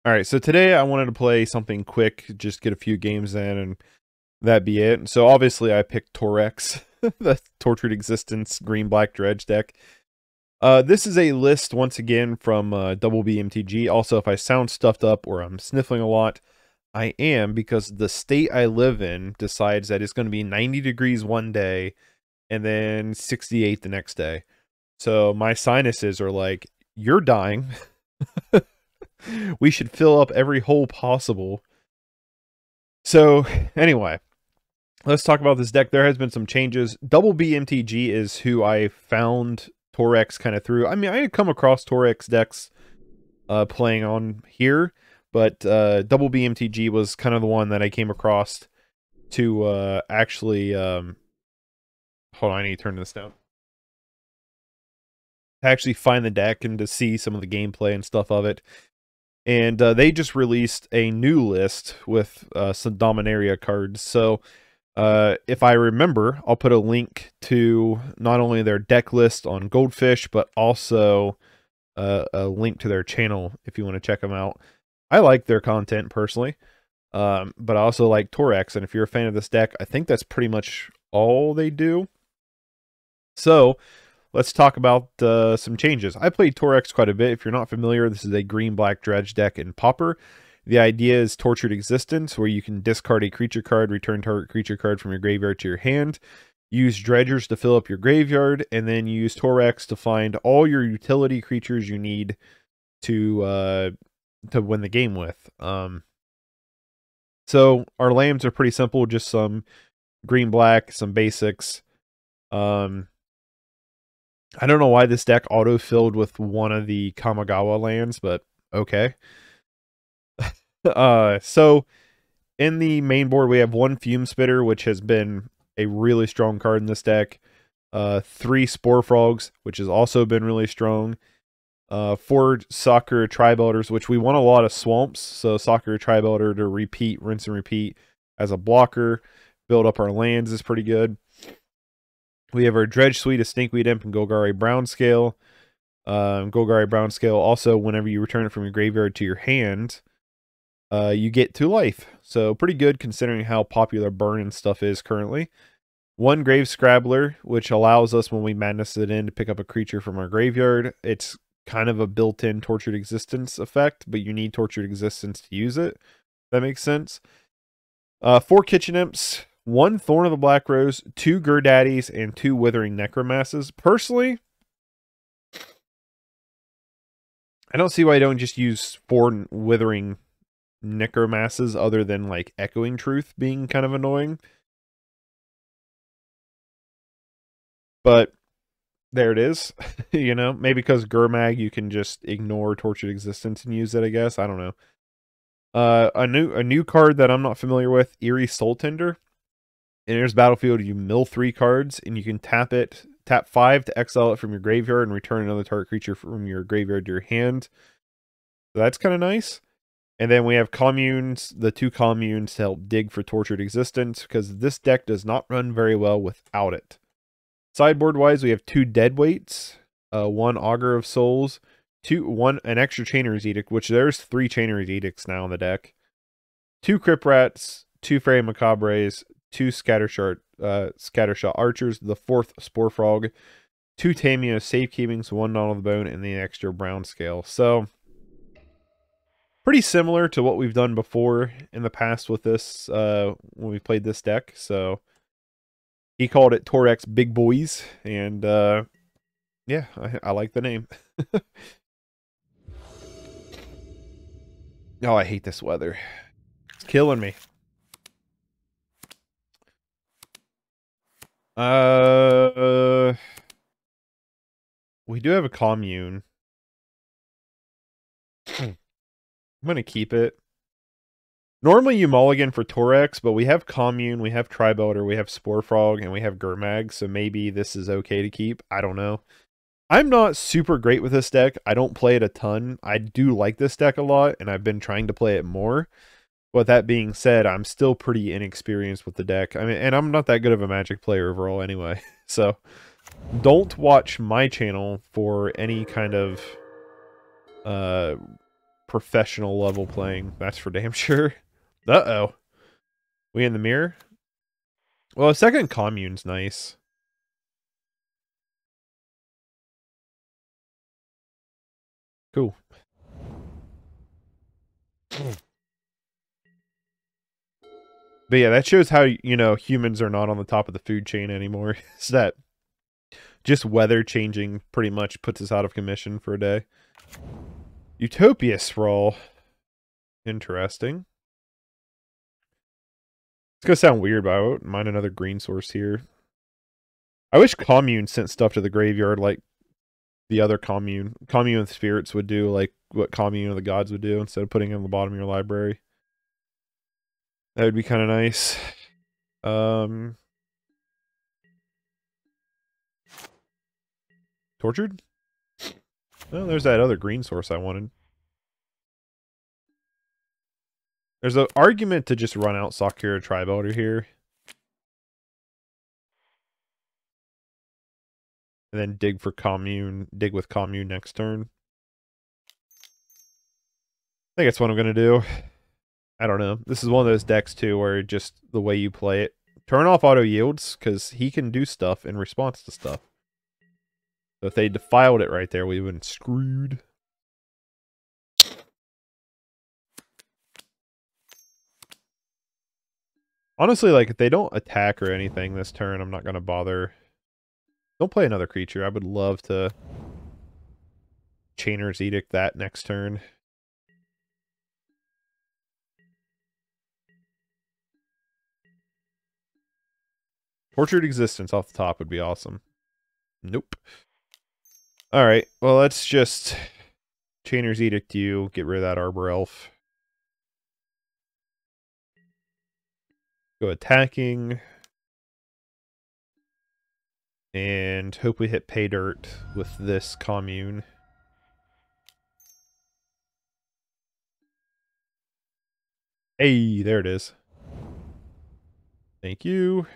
Alright, so today I wanted to play something quick, just get a few games in, and that'd be it. So obviously I picked Torex, the Tortured Existence Green-Black Dredge deck. This is a list, once again, from DoubleBMTG. Also, if I sound stuffed up or I'm sniffling a lot, I am, because the state I live in decides that it's going to be 90 degrees one day, and then 68 the next day. So my sinuses are like, you're dying. We should fill up every hole possible. So, anyway, let's talk about this deck. There has been some changes. DoubleBMTG is who I found Torex kind of through. I mean, I had come across Torex decks playing on here, but DoubleBMTG was kind of the one that I came across to actually... hold on, I need to turn this down. To actually find the deck and to see some of the gameplay and stuff of it. And they just released a new list with some Dominaria cards. So if I remember, I'll put a link to not only their deck list on Goldfish, but also a link to their channel if you want to check them out. I like their content personally, but I also like Torex. And if you're a fan of this deck, I think that's pretty much all they do. So let's talk about some changes. I played Torex quite a bit. If you're not familiar, this is a green-black Dredge deck in Pauper. The idea is Tortured Existence, where you can discard a creature card, return target creature card from your graveyard to your hand, use Dredgers to fill up your graveyard, and then use Torex to find all your utility creatures you need to win the game with. So our lands are pretty simple, just some green-black, some basics. I don't know why this deck auto-filled with one of the Kamigawa lands, but okay. So in the main board, we have one Fume Spitter, which has been a really strong card in this deck. 3 Spore Frogs, which has also been really strong. 4 Sakura Tribe Elders, which we want a lot of swamps. So Sakura Tribe Elder to repeat, rinse and repeat as a blocker. Build up our lands is pretty good. We have our Dredge Suite of Stinkweed Imp and Golgari Brown Scale. Golgari Brown Scale, also, whenever you return it from your graveyard to your hand, you get 2 life. So pretty good considering how popular burn and stuff is currently. 1 Grave Scrabbler, which allows us, when we madness it in, to pick up a creature from our graveyard. It's kind of a built-in Tortured Existence effect, but you need Tortured Existence to use it. That makes sense. 4 Kitchen Imps. 1 Thorn of the Black Rose, 2 Gurdaddies, and 2 Withering Necromasses. Personally, I don't see why I don't just use 4 Withering Necromasses other than, like, Echoing Truth being kind of annoying. But there it is. You know, maybe because Gurmag, you can just ignore Tortured Existence and use it, I guess. I don't know. A new card that I'm not familiar with, Eerie Soul Tender. In Enter's battlefield, you mill 3 cards, and you can tap 5 to exile it from your graveyard and return another target creature from your graveyard to your hand. So that's kind of nice. And then we have communes, the 2 communes to help dig for Tortured Existence, because this deck does not run very well without it. Sideboard-wise, we have 2 Deadweights, 1 Augur of Souls, an extra Chainer's Edict, which there's 3 Chainer's Edicts now in the deck, 2 Crypt Rats, 2 Fairy Macabres, 2 Scattershot Archers, the 4th Spore Frog, 2 Tameo Safekeepings, 1 Knot of the Bone, and the extra Brown Scale. So, pretty similar to what we've done before in the past with this, when we played this deck. So, he called it Torex Big Boys, and yeah, I like the name. Oh, I hate this weather. It's killing me. We do have a commune. I'm gonna keep it. Normally you mulligan for Torex, but we have commune, we have Tribe Elder, we have Spore Frog, and we have Gurmag, so maybe this is okay to keep. I don't know. I'm not super great with this deck. I don't play it a ton. I do like this deck a lot, and I've been trying to play it more. But that being said, I'm still pretty inexperienced with the deck. I mean, and I'm not that good of a Magic player overall anyway. So, don't watch my channel for any kind of professional level playing. That's for damn sure. Uh-oh. We in the mirror? Well, a second commune's nice. Cool. But yeah, that shows how, you know, humans are not on the top of the food chain anymore. It's that just weather changing pretty much puts us out of commission for a day. Utopia scroll. Interesting. It's gonna sound weird, but I wouldn't mind another green source here. I wish commune sent stuff to the graveyard like the other commune. Commune with spirits would do, like what commune of the gods would do, instead of putting it on the bottom of your library. That would be kind of nice. Tortured? Oh, there's that other green source I wanted. There's an argument to just run out Sakura Tribe Elder here. And then dig for commune, dig with commune next turn. I think that's what I'm going to do. I don't know. This is one of those decks, too, where just the way you play it. Turn off auto yields, because he can do stuff in response to stuff. So if they defiled it right there, we would have been screwed. Honestly, like, if they don't attack or anything this turn, I'm not going to bother. Don't play another creature. I would love to Chainer's Edict that next turn. Tortured Existence off the top would be awesome. Nope. Alright, well, let's just Chainer's Edict you, get rid of that Arbor Elf. Go attacking. And hope we hit pay dirt with this commune. Hey, there it is. Thank you.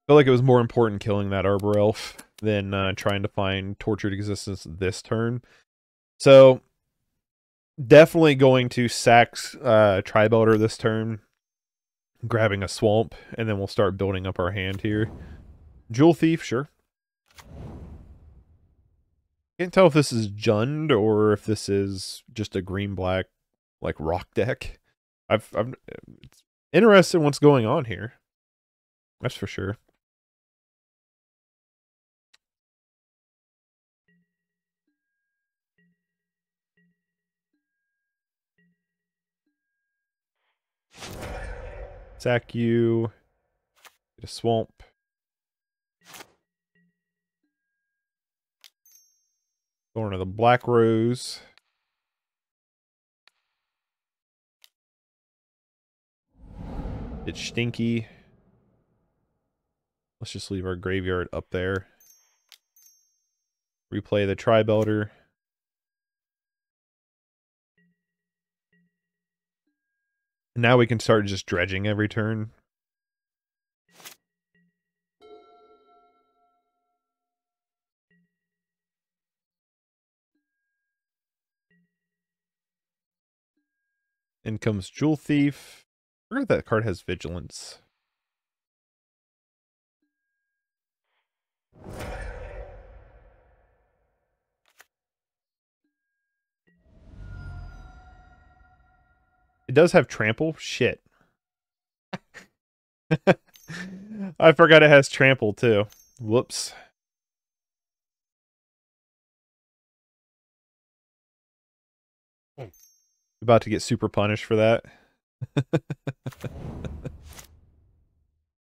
Feel like it was more important killing that Arbor Elf than trying to find Tortured Existence this turn. So, definitely going to sack Tribe Elder this turn. Grabbing a Swamp, and then we'll start building up our hand here. Jewel Thief, sure. Can't tell if this is Jund or if this is just a green-black, like, rock deck. I'm interested in what's going on here. That's for sure. Sack you. Get a Swamp. Thorn of the Black Rose. It's stinky. Let's just leave our graveyard up there. Replay the Tribe Elder. Now we can start just dredging every turn. In comes Jewel Thief. I forgot that card has Vigilance. It does have Trample? Shit. I forgot it has Trample too. Whoops. About to get super punished for that.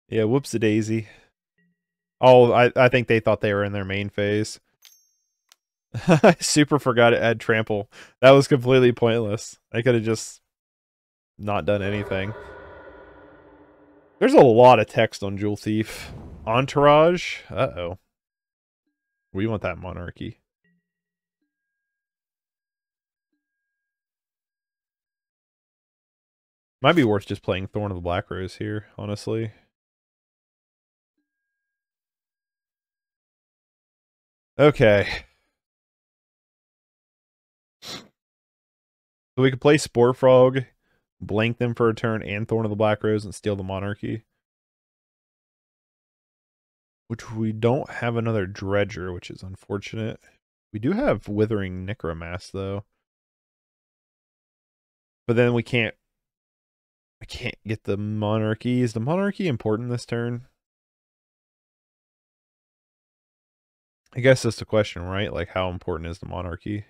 Yeah, whoops-a-daisy. Oh, I think they thought they were in their main phase. I super forgot it had Trample. That was completely pointless. I could have just not done anything. There's a lot of text on Jewel Thief. Entourage? Uh-oh. We want that Monarchy. Might be worth just playing Thorn of the Black Rose here, honestly. Okay. So we could play Spore Frog, blank them for a turn, and Thorn of the Black Rose, and steal the Monarchy. Which we don't have another Dredger, which is unfortunate. We do have Withering Necromass, though. But then we can't... I can't get the Monarchy. Is the Monarchy important this turn? I guess that's the question, right? Like, how important is the Monarchy?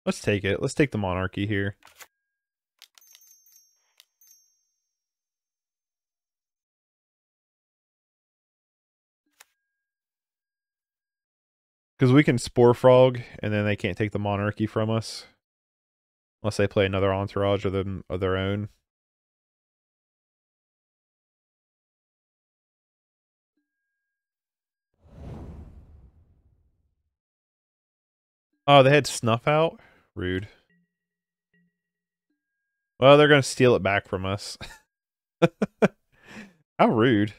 Let's take it. Let's take the Monarchy here. Because we can Spore Frog, and then they can't take the Monarchy from us. Unless they play another Entourage of their own. Oh, they had Snuff out? Rude. Well, they're going to steal it back from us. How rude.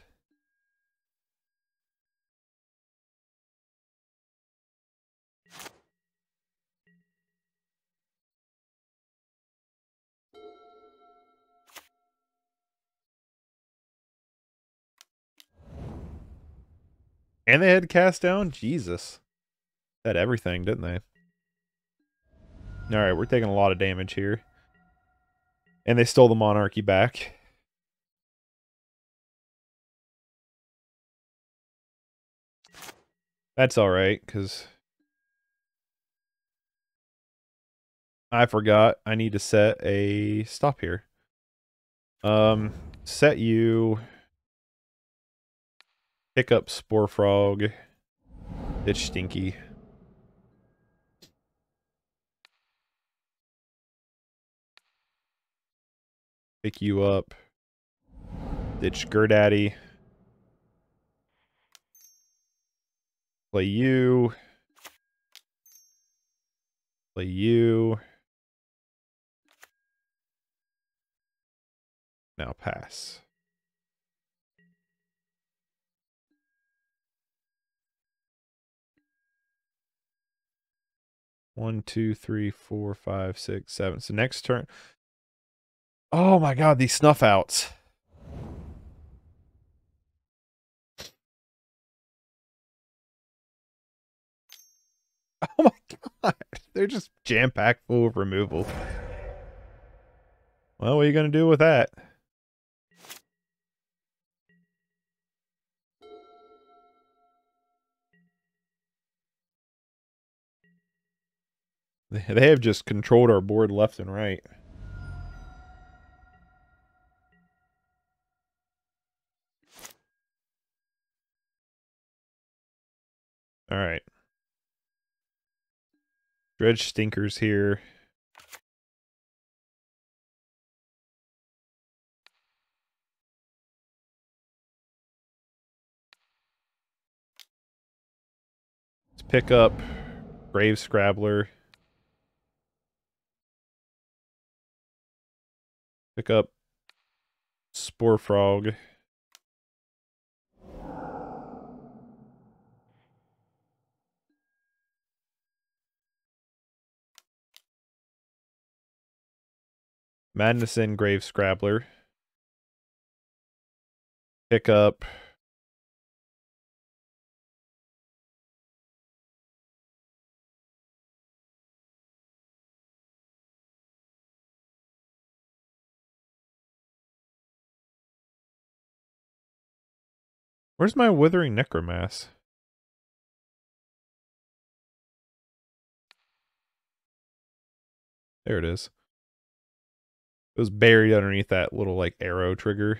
And they had Cast Down? Jesus. They had everything, didn't they? Alright, we're taking a lot of damage here. And they stole the Monarchy back. That's alright, because... I forgot. I need to set a stop here. Set you... Pick up Spore Frog. Ditch Stinky. Pick you up. Ditch Gerdaddy. Play you. Play you. Now pass. One, two, three, four, five, six, seven. So next turn. Oh my god, these snuff outs. Oh my god. They're just jam-packed full of removal. Well, what are you going to do with that? They have just controlled our board left and right. Alright. Dredge Stinkers here. Let's pick up Grave Scrabbler. Pick up Spore Frog. Madness in Grave Scrabbler. Pick up Where's my Withering Necromass? There it is. It was buried underneath that little, like, arrow trigger.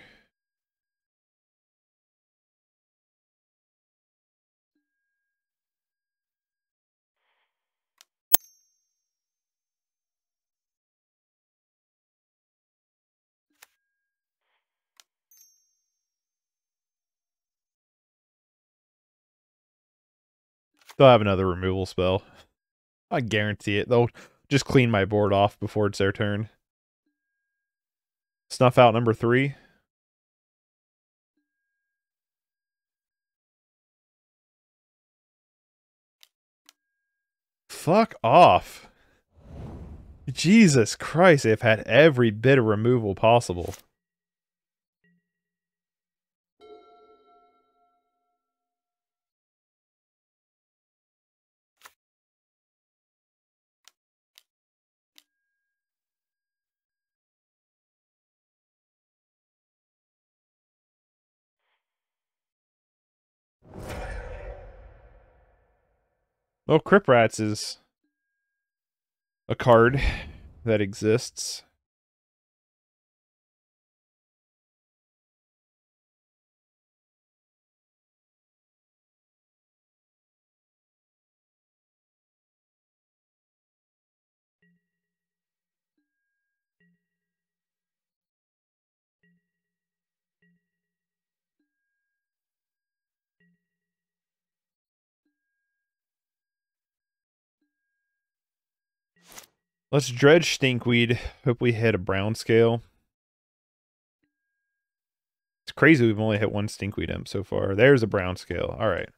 They'll have another removal spell. I guarantee it. They'll just clean my board off before it's their turn. Snuff out number 3. Fuck off. Jesus Christ, they've had every bit of removal possible. Well, Crip Rats is a card that exists. Let's Dredge Stinkweed. Hope we hit a brown scale. It's crazy we've only hit one Stinkweed imp so far. There's a brown scale. All right.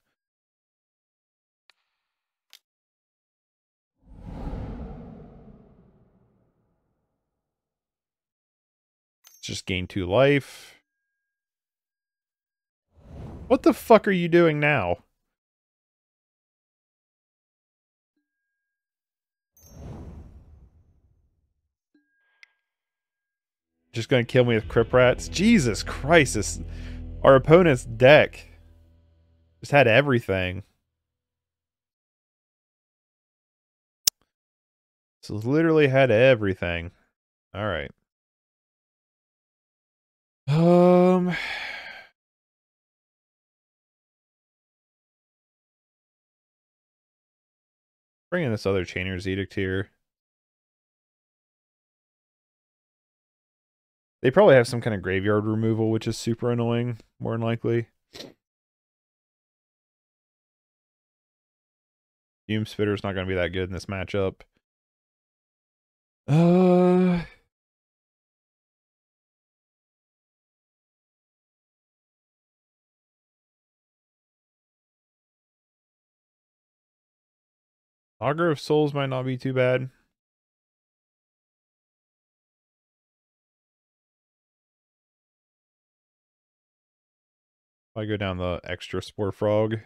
Let's just gain 2 life. What the fuck are you doing now? Just gonna kill me with Crip Rats? Jesus Christ, our opponent's deck just had everything. So literally had everything. Alright. Bring in this other Chainer's Edict here. They probably have some kind of graveyard removal, which is super annoying, more than likely. Fume Spitter's not going to be that good in this matchup. Augur of Souls might not be too bad. I go down the extra Spore Frog.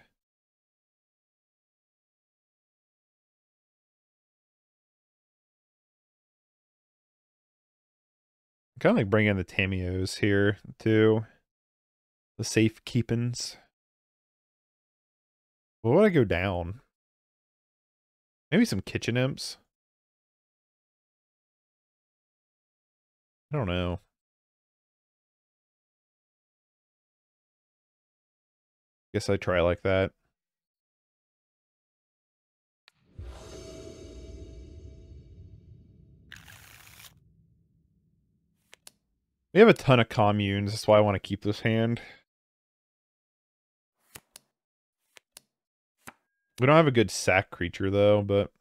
Kind of like bring in the Tamios here too. The safe keepins. What would I go down? Maybe some Kitchen Imps. I don't know. Guess I try like that. We have a ton of communes, that's why I want to keep this hand. We don't have a good sack creature though, but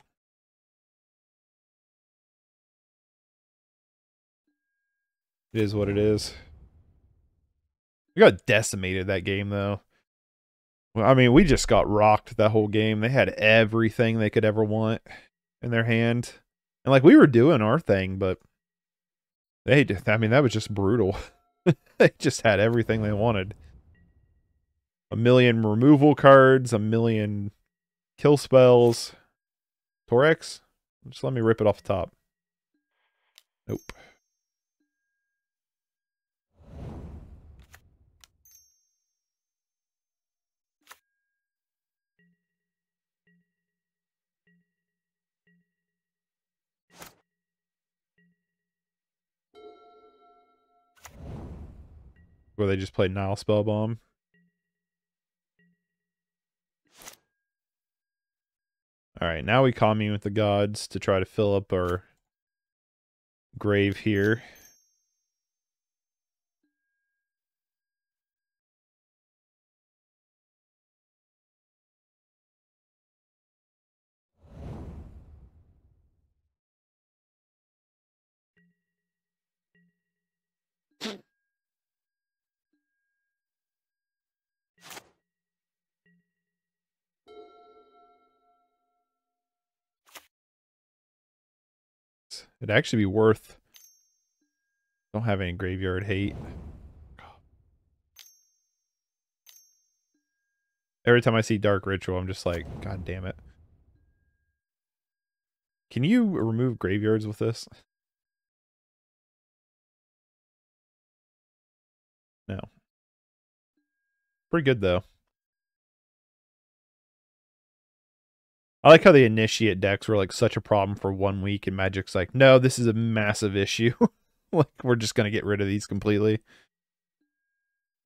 it is what it is. We got decimated that game though. Well, I mean, we just got rocked that whole game. They had everything they could ever want in their hand. And like we were doing our thing, but they just, I mean, that was just brutal. They just had everything they wanted. A million removal cards, a million kill spells. Torex? Just let me rip it off the top. Nope. Where they just played Nile Spellbomb. Alright, now we commune with the gods to try to fill up our grave here. It'd actually be worth... Don't have any graveyard hate. Every time I see Dark Ritual, I'm just like, God damn it. Can you remove graveyards with this? No. Pretty good, though. I like how the initiate decks were like such a problem for 1 week, and Magic's like, no, this is a massive issue. Like, we're just going to get rid of these completely.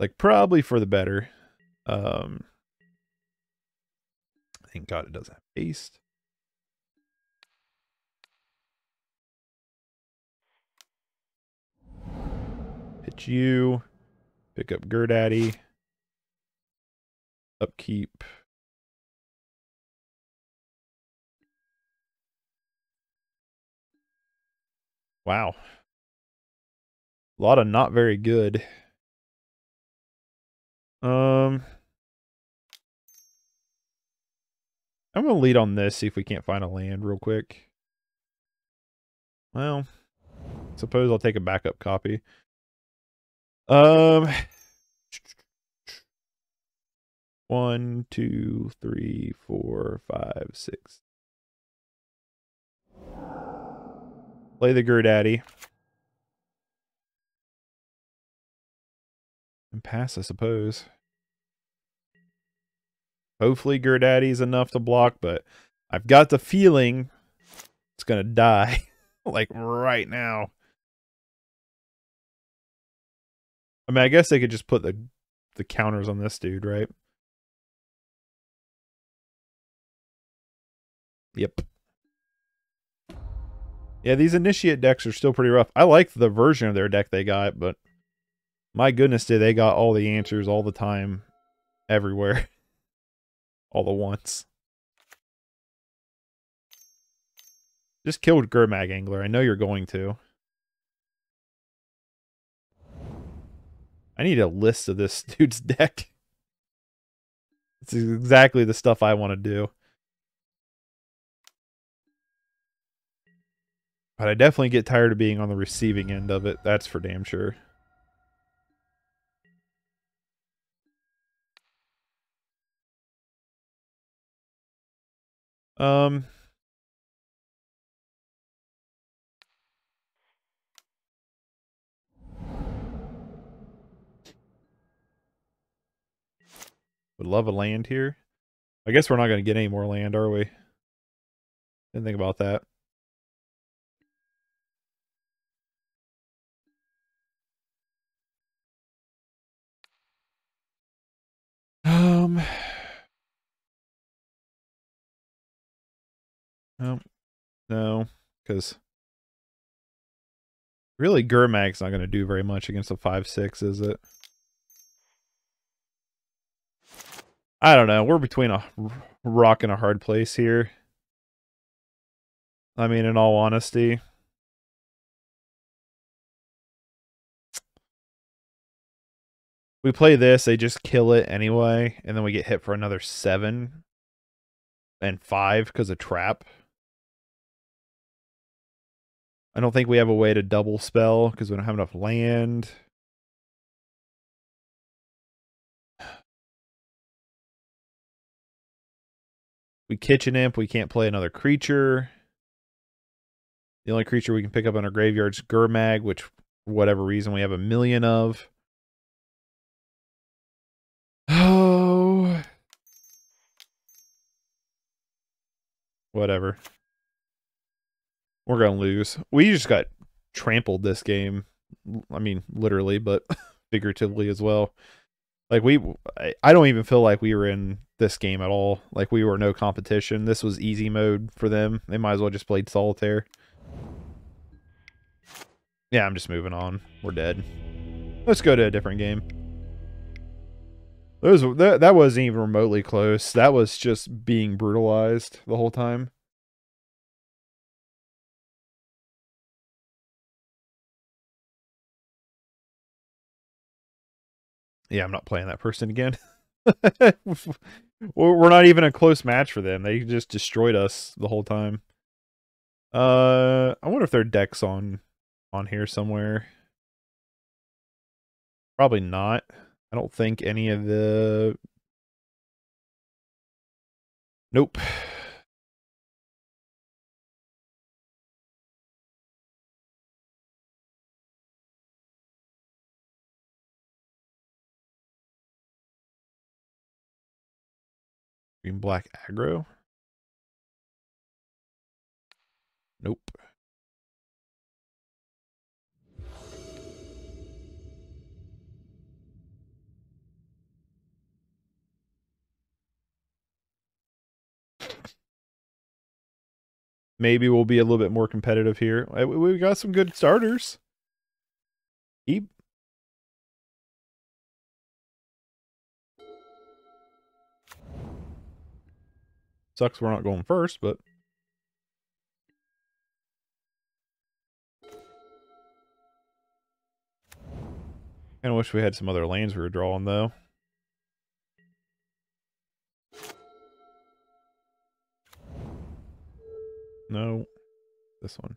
Like, probably for the better. Thank God it doesn't have haste. Pitch you. Pick up Gurdaddy. Upkeep. Wow. A lot of not very good. I'm going to lead on this, see if we can't find a land real quick. Well, suppose I'll take a backup copy. 1, 2, 3, 4, 5, 6. Play the Gurdaddy. And pass, I suppose. Hopefully Gurdaddy's enough to block, but I've got the feeling it's going to die. Like right now. I mean, I guess they could just put the counters on this dude, right? Yep. Yeah, these initiate decks are still pretty rough. I like the version of their deck they got, but my goodness, did they got all the answers all the time, everywhere, all the once. Just killed Gurmag Angler. I know you're going to. I need a list of this dude's deck. It's exactly the stuff I want to do. But I definitely get tired of being on the receiving end of it. That's for damn sure. Would love a land here. I guess we're not going to get any more land, are we? Didn't think about that. No, because really Gurmag's not going to do very much against a 5/6, is it? I don't know. We're between a rock and a hard place here. I mean, in all honesty. We play this, they just kill it anyway, and then we get hit for another 7 and 5 because of trap. I don't think we have a way to double spell because we don't have enough land. We Kitchen Imp, we can't play another creature. The only creature we can pick up in our graveyard is Gurmag, which, for whatever reason, we have a million of. Oh. Whatever. We're going to lose. We just got trampled this game. I mean, literally, but figuratively as well. Like, I don't even feel like we were in this game at all. Like, we were no competition. This was easy mode for them. They might as well just played solitaire. Yeah, I'm just moving on. We're dead. Let's go to a different game. That wasn't even remotely close. That was just being brutalized the whole time. Yeah, I'm not playing that person again. We're not even a close match for them. They just destroyed us the whole time. I wonder if there are decks on here somewhere. Probably not. I don't think any of the... Nope. Green black aggro? Nope. Maybe we'll be a little bit more competitive here. We got some good starters. Keep. Sucks we're not going first, but... Kinda wish we had some other lanes we were drawing, though. No. This one.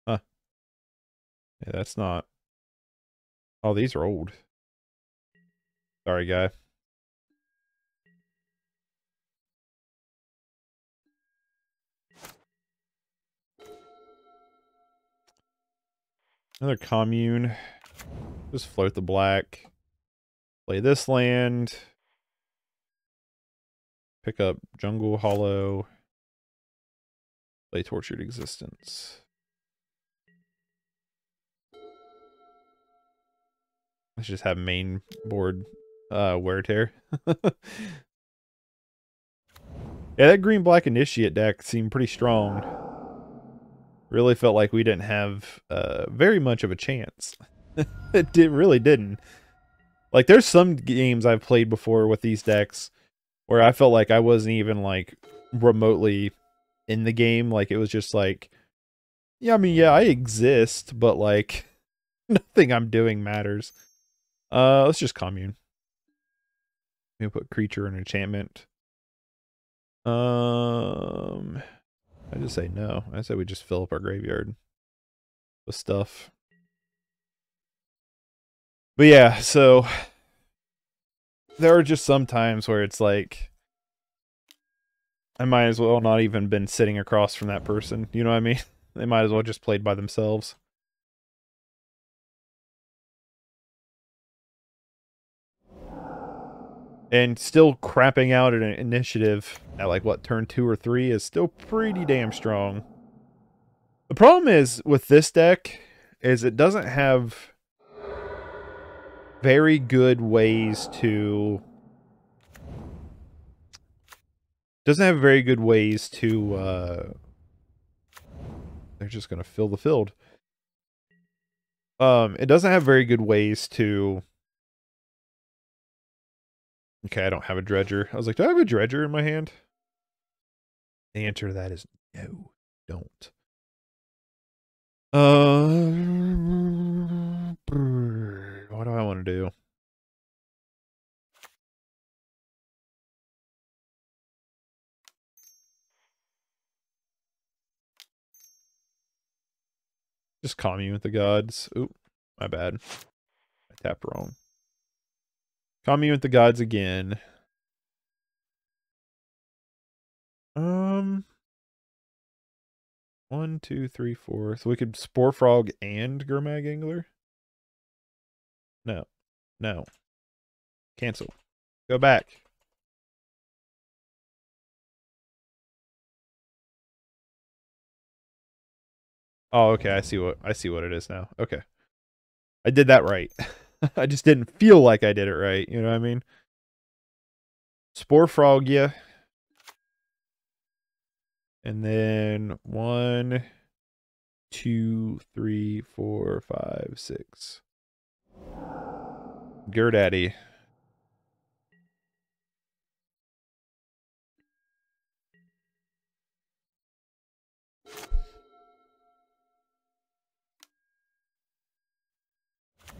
Huh. Yeah, that's not... Oh, these are old. Sorry, guy. Another commune. Just float the black. Play this land. Pick up Jungle Hollow. Play Tortured Existence. Let's just have main board wear tear. Yeah, that green black initiate deck seemed pretty strong. Really felt like we didn't have very much of a chance. It really didn't. Like, there's some games I've played before with these decks where I felt like I wasn't even, like, remotely in the game. Like, it was just like, yeah, I mean, yeah, I exist, but, like, nothing I'm doing matters. Let's just commune. Maybe put creature and enchantment. I just say no. I say we just fill up our graveyard with stuff. But yeah, so there are just some times where it's like I might as well not even been sitting across from that person. You know what I mean? They might as well just played by themselves. And still crapping out at an initiative at like what, turn 2 or 3 is still pretty damn strong. The problem is with this deck is it doesn't have very good ways to they're just gonna fill the field. It doesn't have very good ways to... Okay, I don't have a dredger. I was like, do I have a dredger in my hand? The answer to that is no, don't. What do I want to do? Just commune with the gods. Oop, my bad. I tapped wrong. Commune with the gods again. 1, 2, 3, 4. So we could Spore Frog and Gurmag Angler? No. No. Cancel. Go back. Oh, okay. I see what it is now. Okay. I did that right. I just didn't feel like I did it right. You know what I mean? Spore Frog, yeah. And then 1, 2, 3, 4, 5, 6. Gurdaddy.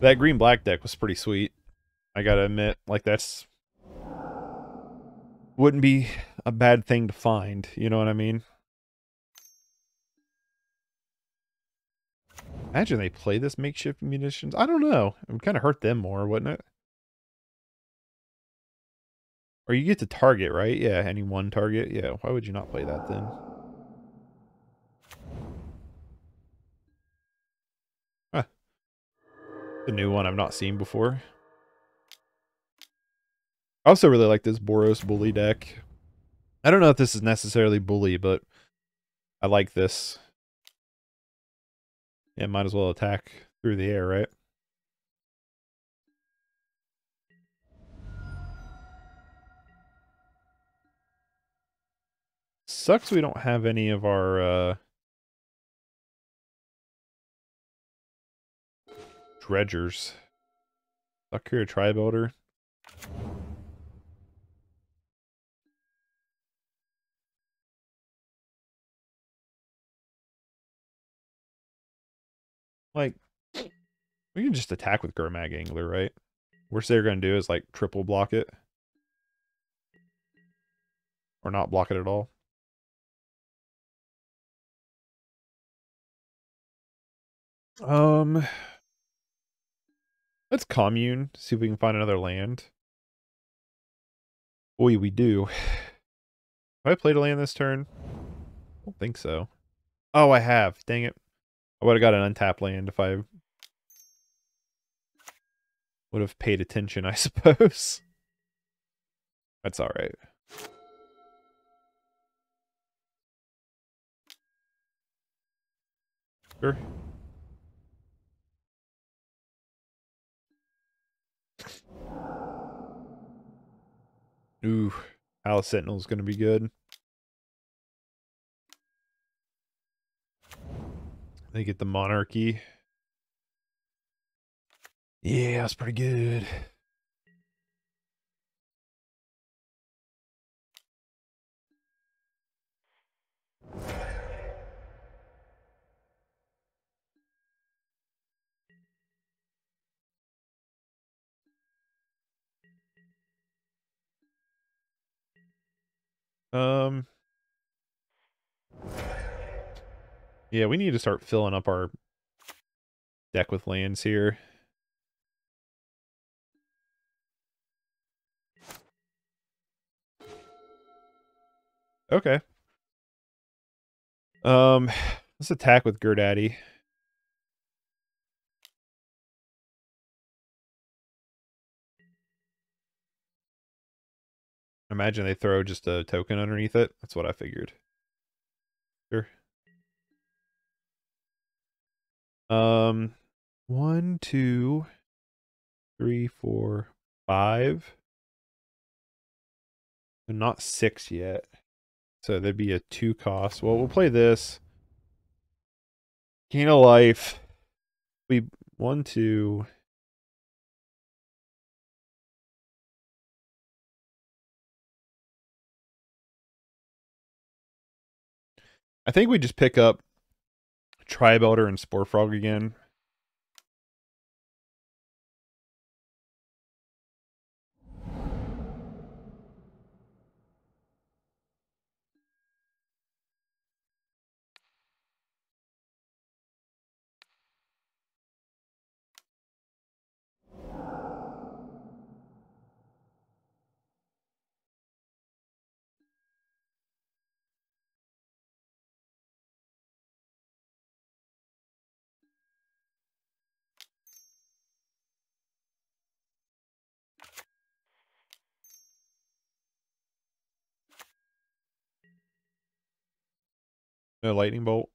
That green-black deck was pretty sweet. I gotta admit, like, that's... wouldn't be a bad thing to find. You know what I mean? Imagine they play this makeshift munitions. I don't know. It would kind of hurt them more, wouldn't it? Or you get to target, right? Yeah, any one target. Yeah, why would you not play that then? Huh. The new one I've not seen before. I also really like this Boros Bully deck. I don't know if this is necessarily Bully, but I like this. Yeah, might as well attack through the air, right? Sucks we don't have any of our dredgers. Suck here, Tri-Builder. Like, we can just attack with Gurmag Angler, right? Worst they're going to do is, like, triple block it. Or not block it at all. Let's commune, see if we can find another land. Boy, we do. Have I played a land this turn? I don't think so. Oh, I have. Dang it. I would have got an untapped land if I would have paid attention, I suppose. That's alright. Sure. Ooh, Palace Sentinel's going to be good. They get the Monarchy. Yeah, that's pretty good. Yeah, we need to start filling up our deck with lands here. Okay. Let's attack with Gurdaddy. Imagine they throw just a token underneath it. That's what I figured. Sure. 1, 2, 3, 4, 5. Not 6 yet. So there'd be a 2 cost. Well, we'll play this. Gain a life. We 1, 2. I think we just pick up Tri-Builder and Spore Frog again. No Lightning Bolt.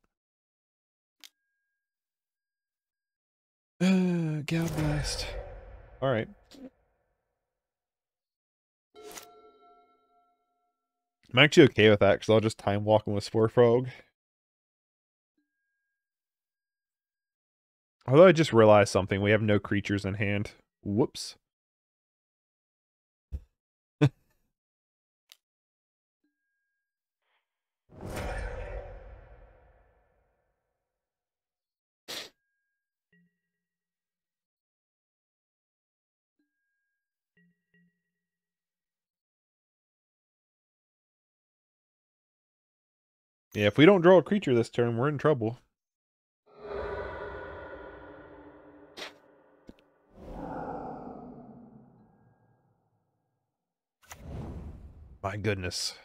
Gal Blast. Alright. I'm actually okay with that, because I'll just time walk him with Spore Frog. Although I just realized something. We have no creatures in hand. Whoops. Yeah, if we don't draw a creature this turn, we're in trouble. My goodness.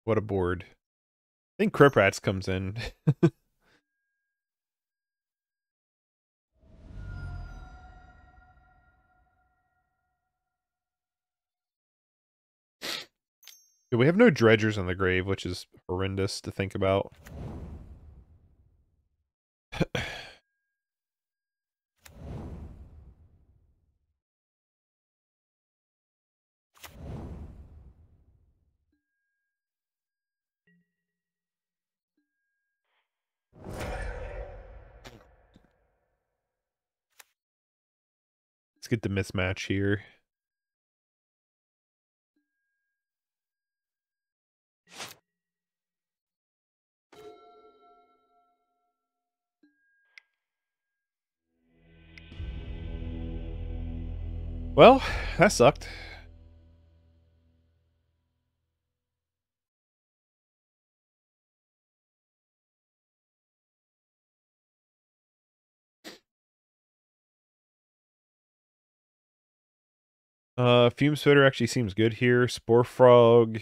What a board. I think Crip Rats comes in. We have no dredgers in the grave, which is horrendous to think about. Let's get the mismatch here. Well, that sucked. Fume Spitter actually seems good here. Spore Frog.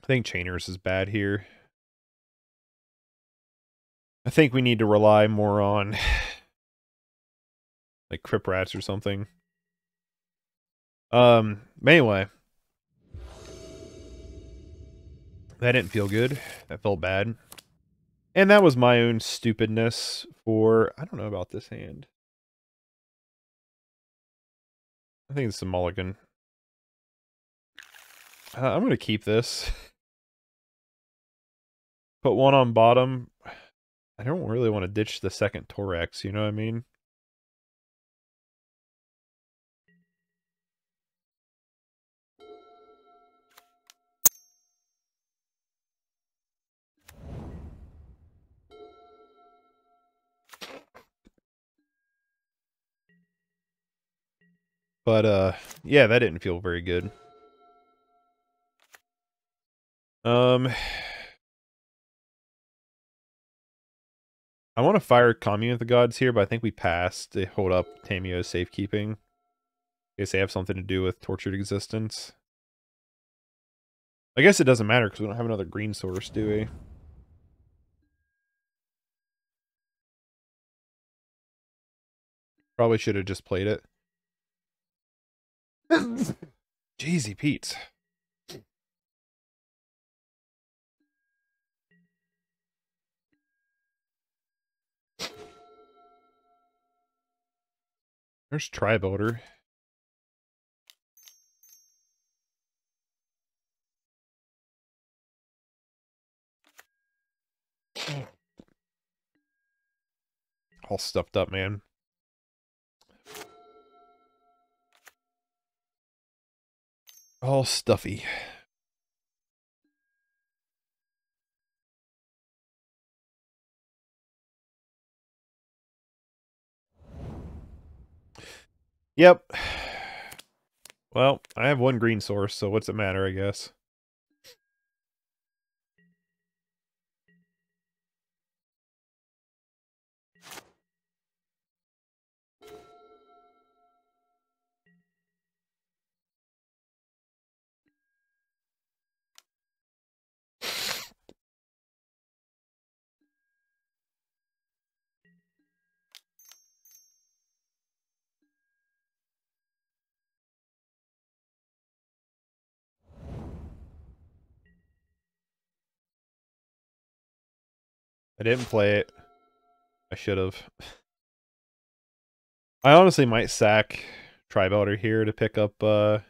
I think Chainers is bad here. I think we need to rely more on like Crip Rats or something. Anyway. That didn't feel good. That felt bad. And that was my own stupidness for... I don't know about this hand. I think it's a mulligan. I'm going to keep this. Put one on bottom. I don't really want to ditch the second Torex, you know what I mean? But, yeah, that didn't feel very good. I want to fire Commune of the Gods here, but I think we passed to hold up Tamio's safekeeping. I guess they have something to do with Tortured Existence. I guess it doesn't matter because we don't have another green source, do we? Probably should have just played it. Jeezy Pete. There's Tri-Builder. All stuffed up, man. All stuffy. Yep. Well, I have one green source, so what's it matter, I guess. I didn't play it. I should have. I honestly might sack Tri-Builder here to pick up a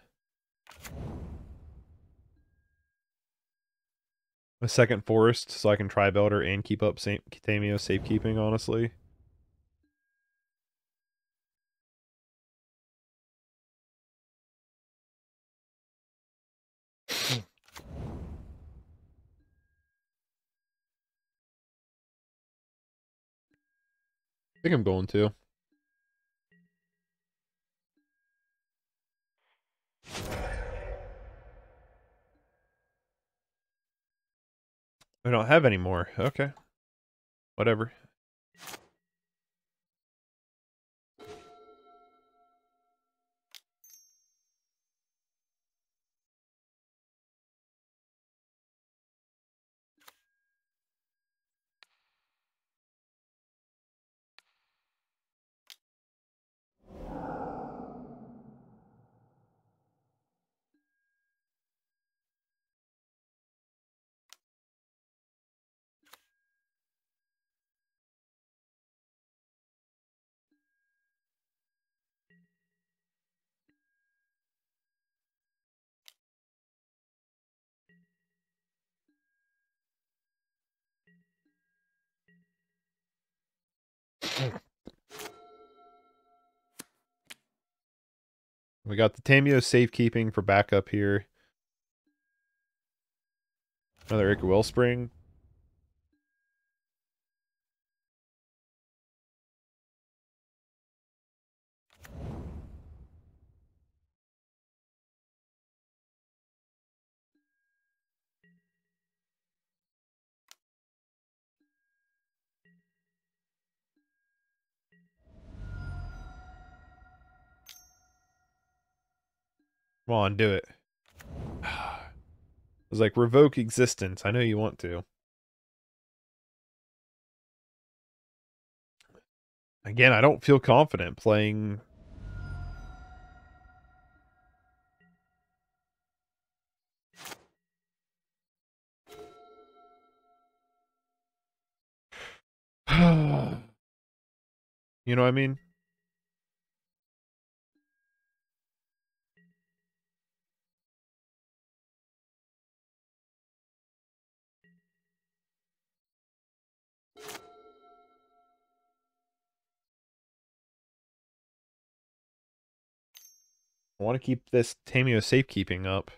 second forest so I can Tri-Builder and keep up Tamio safekeeping, honestly. think I'm going to. We don't have any more. Okay. Whatever. We got the Tameo safekeeping for backup here. Another Ica Wellspring. Come on, do it. I was like, revoke existence. I know you want to. Again, I don't feel confident playing. You know what I mean? I want to keep this Tameo safekeeping up.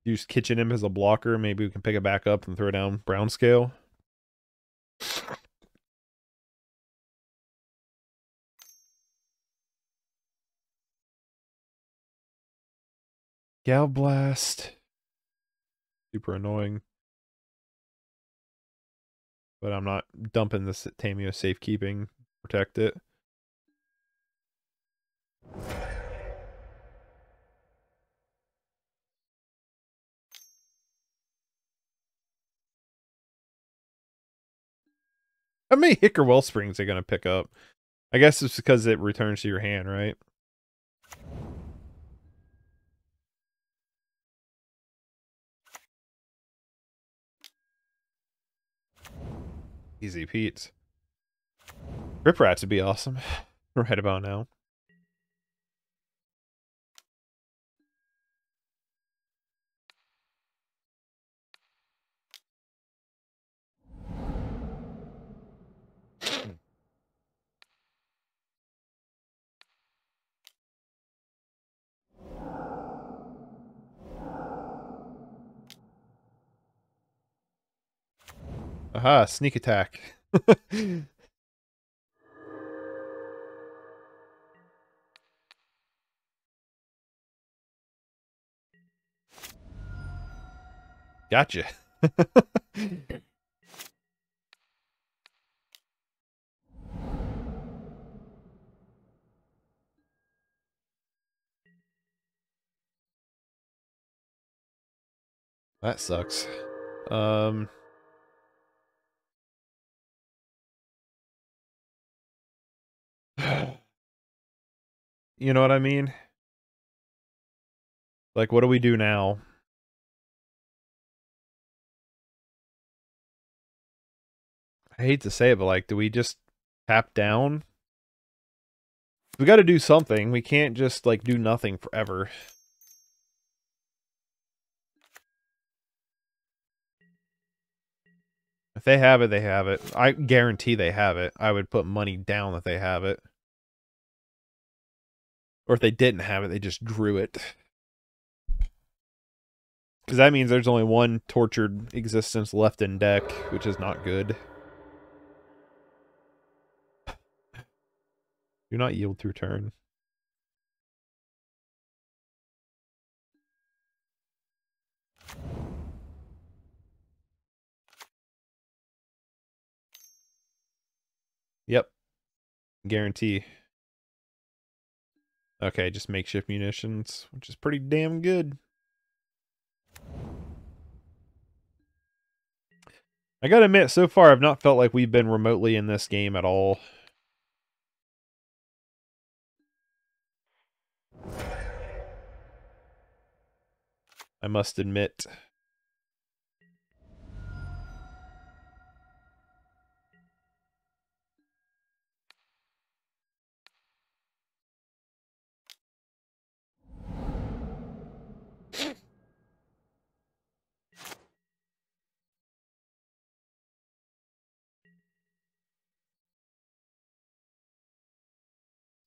Use Kitchen Imp as a blocker. Maybe we can pick it back up and throw down Brown Scale. Gal Blast. Super annoying. But I'm not dumping this Tameo safekeeping. Protect it. How many Hicker Wellsprings are going to pick up? I guess it's because it returns to your hand, right? Easy Pete. Rip Rats would be awesome. Right about now. Aha, sneak attack. Gotcha. That sucks. You know what I mean? Like, what do we do now? I hate to say it, but like, do we just tap down? We got to do something. We can't just like do nothing forever. If they have it, they have it. I guarantee they have it. I would put money down that they have it. Or if they didn't have it, they just drew it. Because that means there's only one tortured existence left in deck, which is not good. Do not yield through turn. Yep. Guarantee. Okay, just makeshift munitions, which is pretty damn good. I gotta admit, so far I've not felt like we've been remotely in this game at all. I must admit.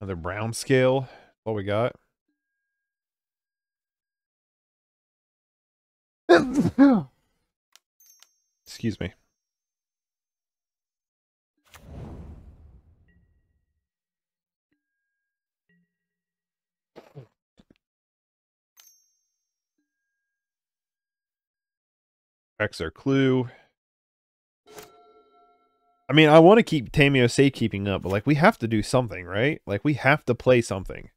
Another brown scale. What we got? Excuse me. X our clue. I mean, I want to keep Tamio safekeeping up, but like we have to do something, right? Like we have to play something.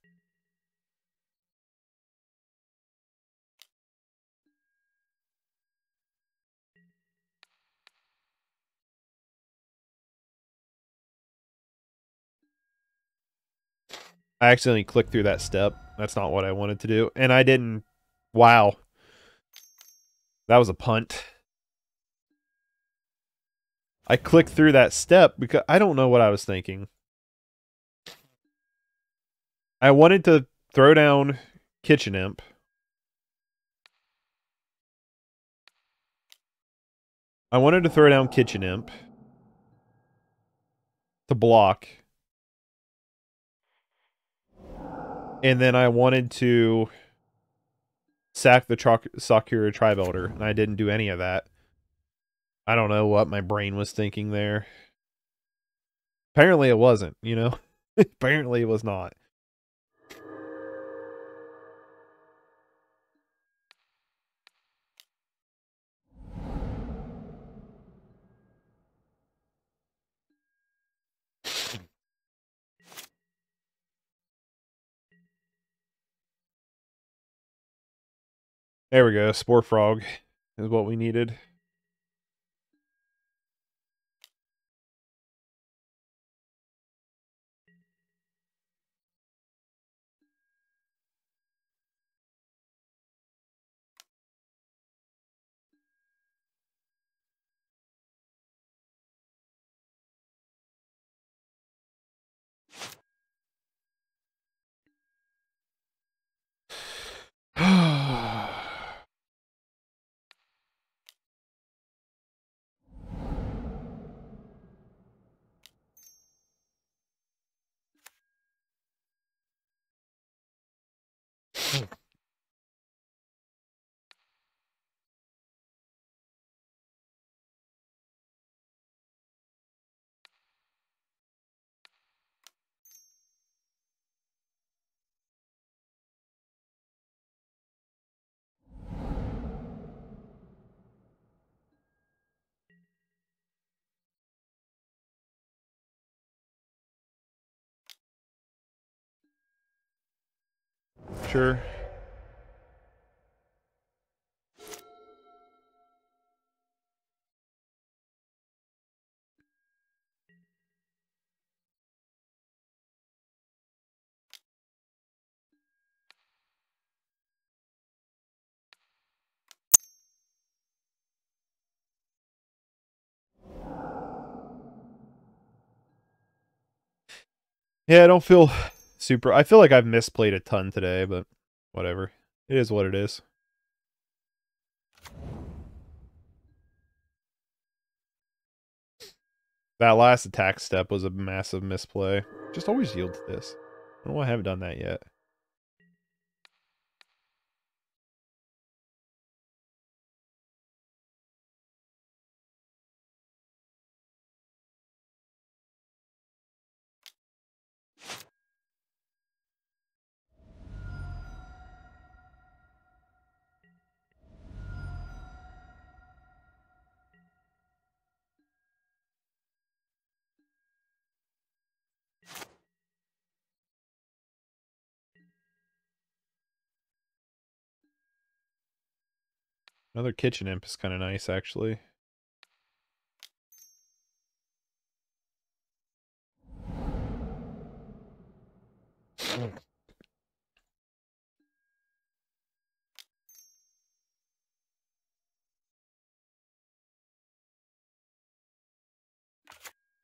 I accidentally clicked through that step. That's not what I wanted to do. And I didn't. Wow. That was a punt. I clicked through that step because I don't know what I was thinking. I wanted to throw down Kitchen Imp. I wanted to throw down Kitchen Imp to block. And then I wanted to sack the Sakura Tribe Elder, and I didn't do any of that. I don't know what my brain was thinking there. Apparently it wasn't, you know? Apparently it was not. There we go. Spore Frog is what we needed. Sure. Yeah, I don't feel super... I feel like I've misplayed a ton today, but whatever. It is what it is. That last attack step was a massive misplay. Just always yield to this. I don't know why I haven't done that yet. Another kitchen imp is kind of nice, actually.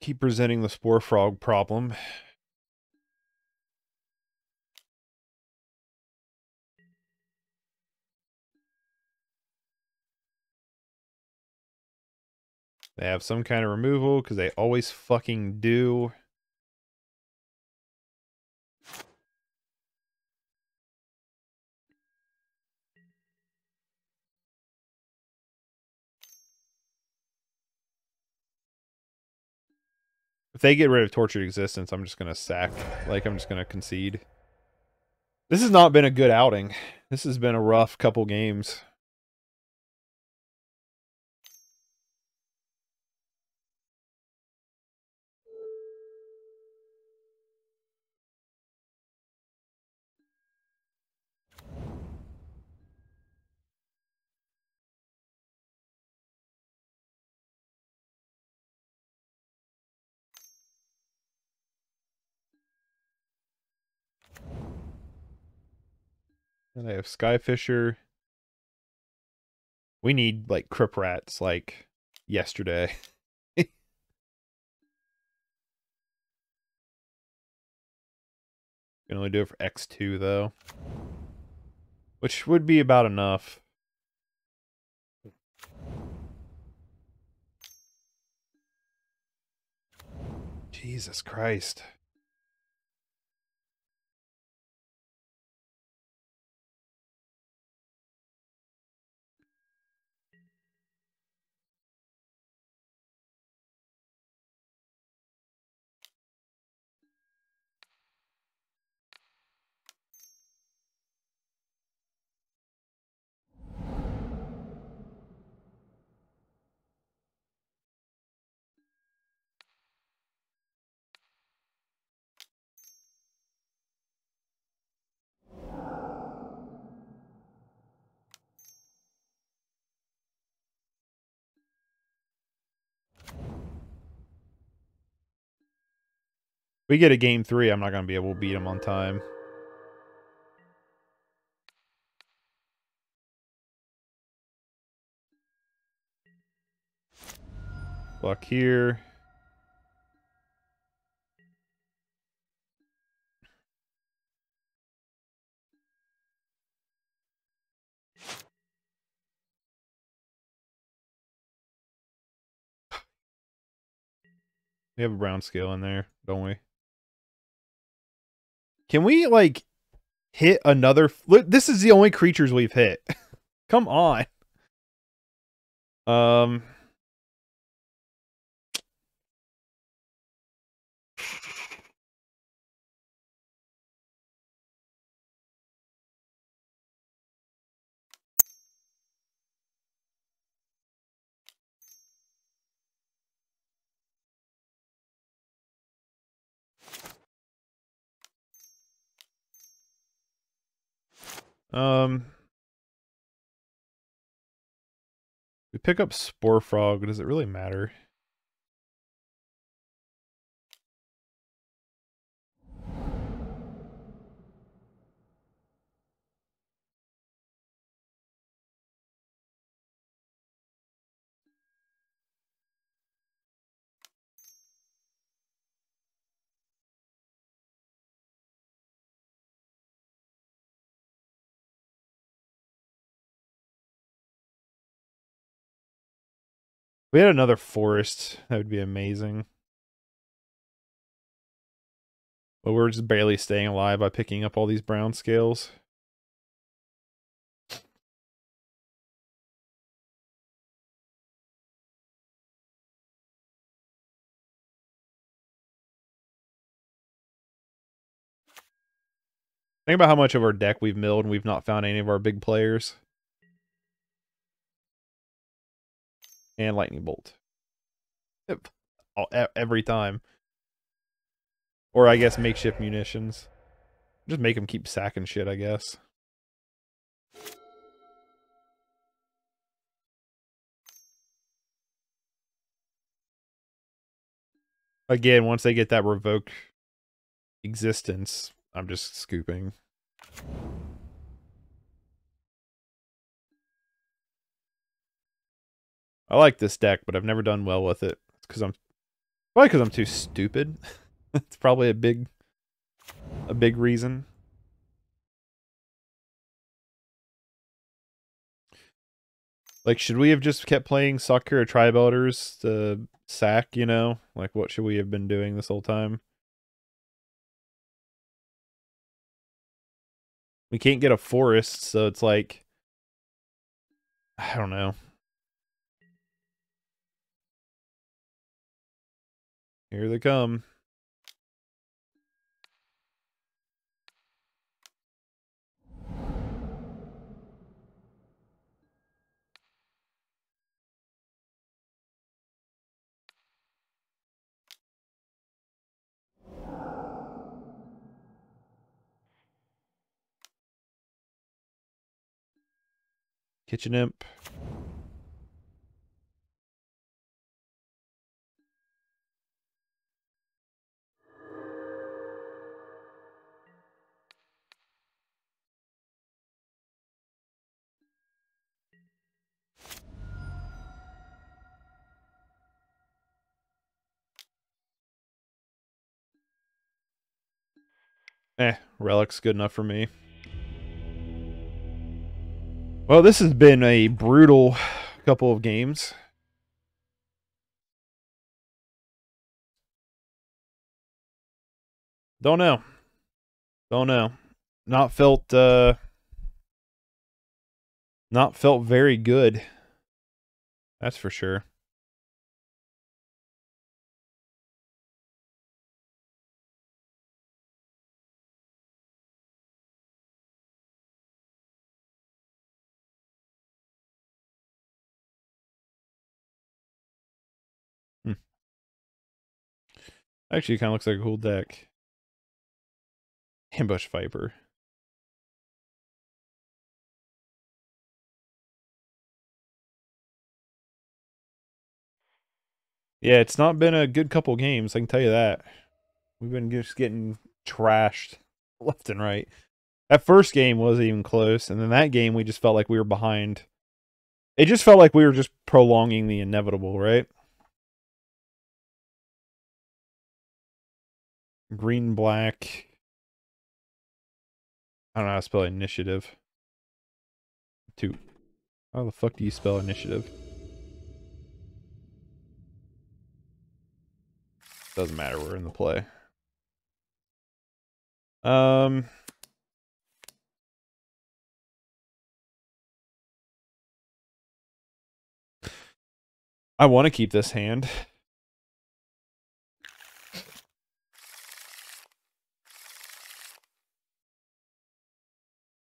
Keep presenting the spore frog problem. They have some kind of removal, because they always fucking do. If they get rid of Tortured Existence, I'm just going to sack. Like, I'm just going to concede. This has not been a good outing. This has been a rough couple games. And I have Skyfisher. We need, like, Crip Rats, like, yesterday. Can only do it for X2, though. Which would be about enough. Jesus Christ. We get a game 3, I'm not going to be able to beat him on time. Block here. We have a brown scale in there, don't we? Can we, like, hit another... This is the only creatures we've hit. Come on. We pick up Spore Frog, does it really matter? If we had another forest, that would be amazing. But we're just barely staying alive by picking up all these brown scales. Think about how much of our deck we've milled and we've not found any of our big players. And Lightning Bolt. Every time. Or I guess makeshift munitions. Just make them keep sacking shit, I guess. Again, once they get that revoke existence, I'm just scooping. I like this deck, but I've never done well with it. It's probably because I'm too stupid. It's probably a big reason. Like, should we have just kept playing Sakura Tribe Elders to sack, you know? Like, what should we have been doing this whole time? We can't get a forest, so it's like, I don't know. Here they come. Kitchen Imp. Relic's good enough for me. Well, this has been a brutal couple of games. Don't know. Not felt very good. That's for sure. Actually, it kind of looks like a cool deck. Ambush Viper. Yeah, it's not been a good couple games, I can tell you that. We've been just getting trashed left and right. That first game wasn't even close, and then that game we just felt like we were behind. It just felt like we were just prolonging the inevitable, right? Green, black. I don't know how to spell initiative. 2. How the fuck do you spell initiative? Doesn't matter, we're in the play. I want to keep this hand.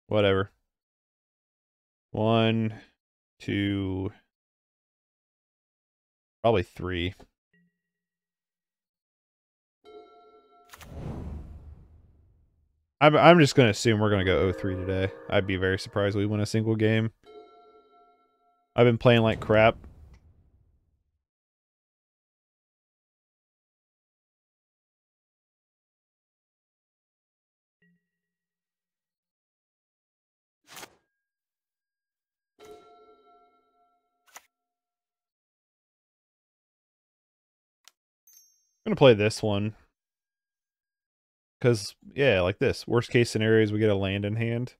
Whatever. 1, 2, probably 3. I'm just gonna assume we're gonna go 0-3 today. I'd be very surprised we win a single game. I've been playing like crap. I'm gonna play this one. Because, yeah, like this. Worst case scenario is we get a land in hand.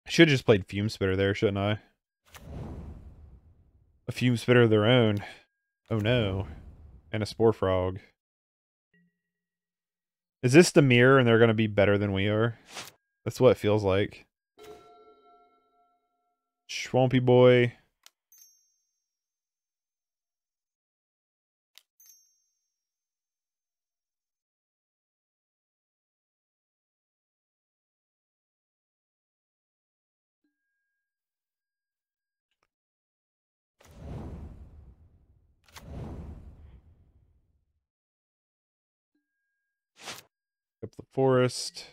I should have just played Fume Spitter there, shouldn't I? A Fume Spitter of their own. Oh no. And a Spore Frog. Is this the mirror and they're going to be better than we are? That's what it feels like. Swampy Boy. Up the forest.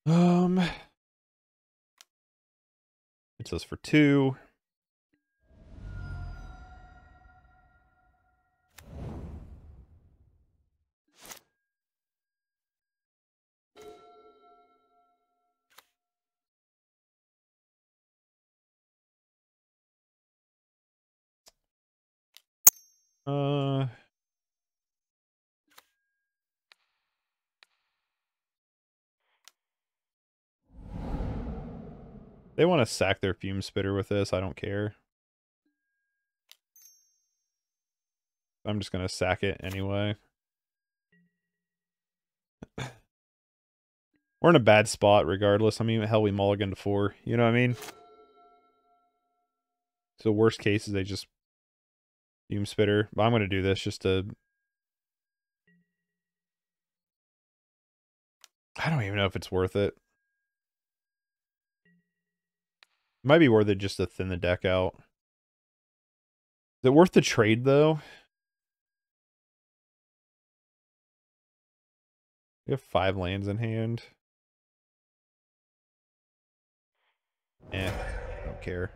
It says for 2. They want to sack their fume spitter with this. I don't care. I'm just going to sack it anyway. We're in a bad spot regardless. I mean, hell, we mulligan to 4. You know what I mean? So worst case is they just fume spitter. But I'm going to do this just to... I don't even know if it's worth it. Might be worth it just to thin the deck out. Is it worth the trade, though? We have 5 lands in hand. I don't care.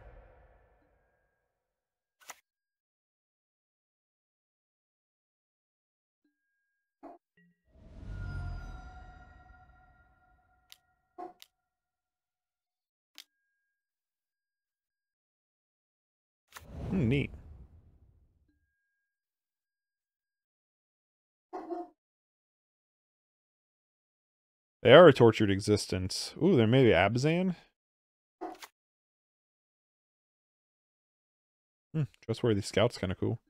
Neat. They are a tortured existence. Ooh, there may be Abzan. Trustworthy Scout's kind of cool.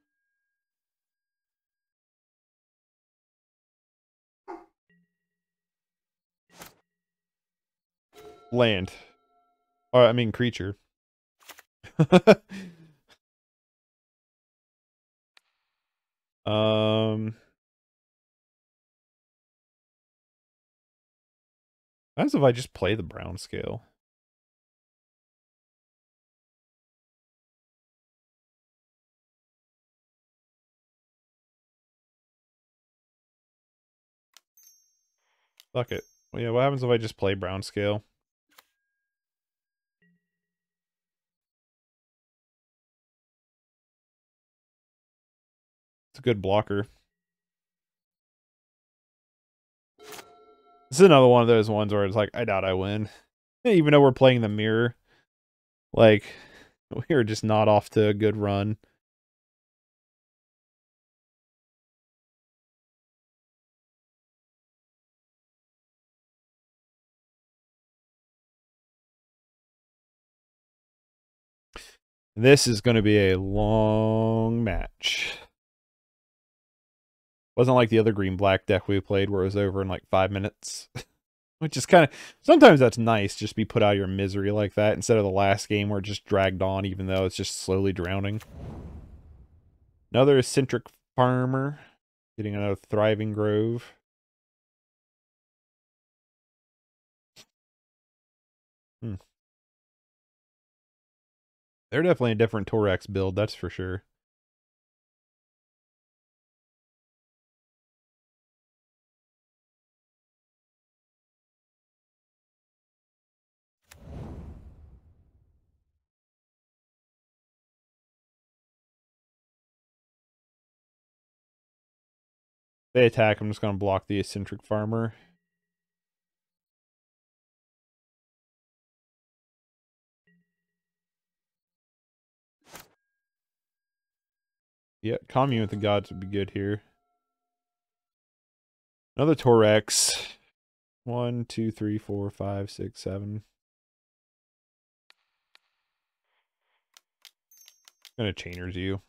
Land. Oh, I mean creature. As if I just play the brown scale. Fuck it. Well, yeah, what happens if I just play brown scale? It's a good blocker. This is another one of those ones where it's like, I doubt I win. Even though we're playing the mirror. Like, we are just not off to a good run. This is going to be a long match. Wasn't like the other green-black deck we played where it was over in like 5 minutes. Which is kind of... Sometimes that's nice, just be put out of your misery like that, instead of the last game where it just dragged on even though it's just slowly drowning. Another eccentric farmer. Getting another thriving grove. They're definitely a different Torex build, that's for sure. They attack, I'm just going to block the eccentric farmer. Yeah, commune with the gods would be good here. Another Torex. 1, 2, 3, 4, 5, 6, 7. Gonna chainers you.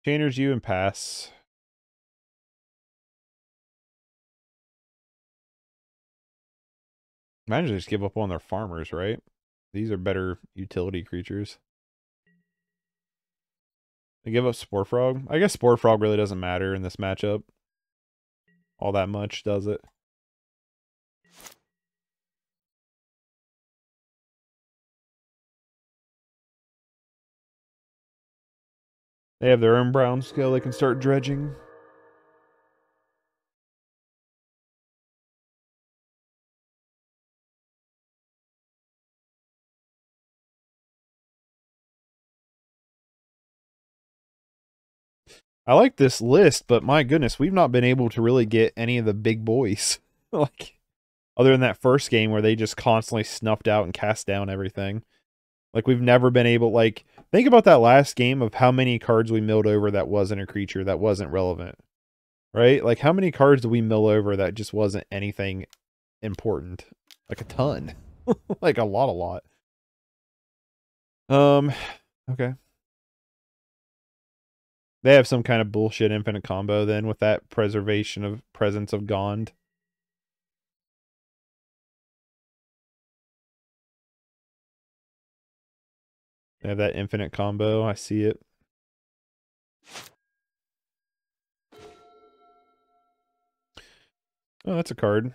Chainers you and pass. Imagine they just give up on their farmers, right? These are better utility creatures. They give up Spore Frog. I guess Spore Frog really doesn't matter in this matchup all that much, does it? They have their own brown skill. They can start dredging. I like this list, but my goodness, we've not been able to really get any of the big boys. Like, other than that first game where they just constantly snuffed out and cast down everything. Like, we've never been able, like, think about that last game of how many cards we milled over that wasn't a creature, that wasn't relevant. Right? Like, how many cards did we mill over that just wasn't anything important? Like, a ton. Like, a lot. Okay. They have some kind of bullshit infinite combo then with that preservation of presence of Gond. They have that infinite combo. I see it. Oh, that's a card.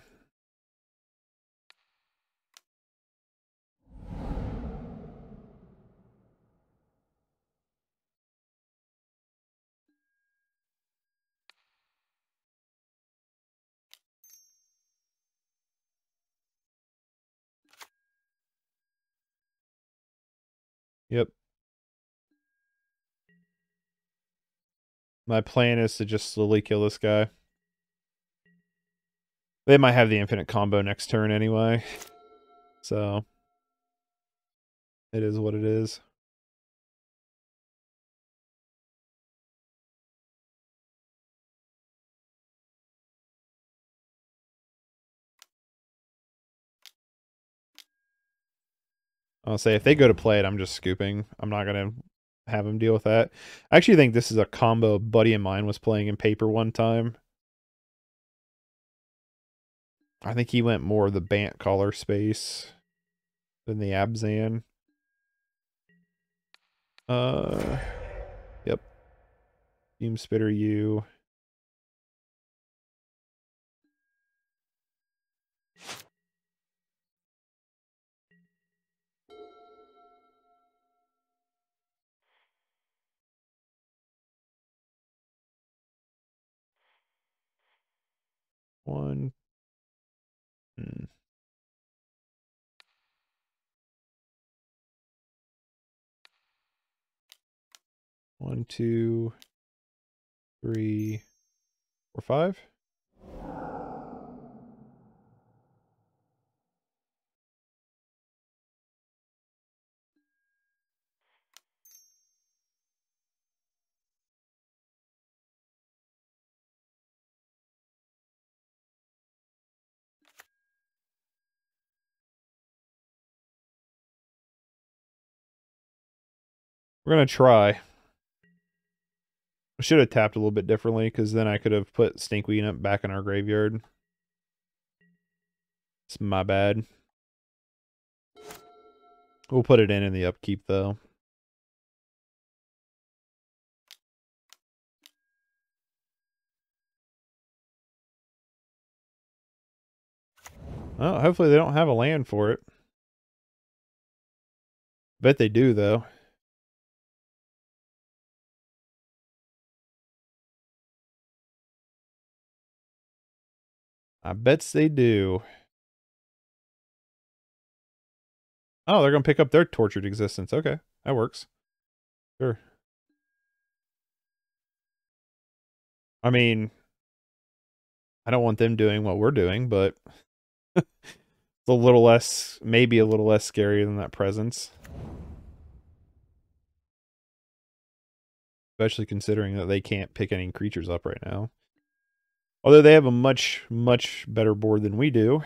Yep. My plan is to just slowly kill this guy. They might have the infinite combo next turn anyway. So, it is what it is. I'll say if they go to play it, I'm just scooping. I'm not going to have him deal with that. I actually think this is a combo a buddy of mine was playing in paper one time. I think he went more the Bant Collar space than the Abzan. Yep. Fume Spitter U. One. 1, 2, 3, 4, 5. We're going to try. I should have tapped a little bit differently because then I could have put Stinkweed back in our graveyard. It's my bad. We'll put it in the upkeep though. Well, hopefully they don't have a land for it. Bet they do though. I bets they do. Oh, they're going to pick up their Tortured Existence. Okay, that works. Sure. I mean, I don't want them doing what we're doing, but it's a little less, maybe a little less scary than that presence. Especially considering that they can't pick any creatures up right now. Although they have a much better board than we do.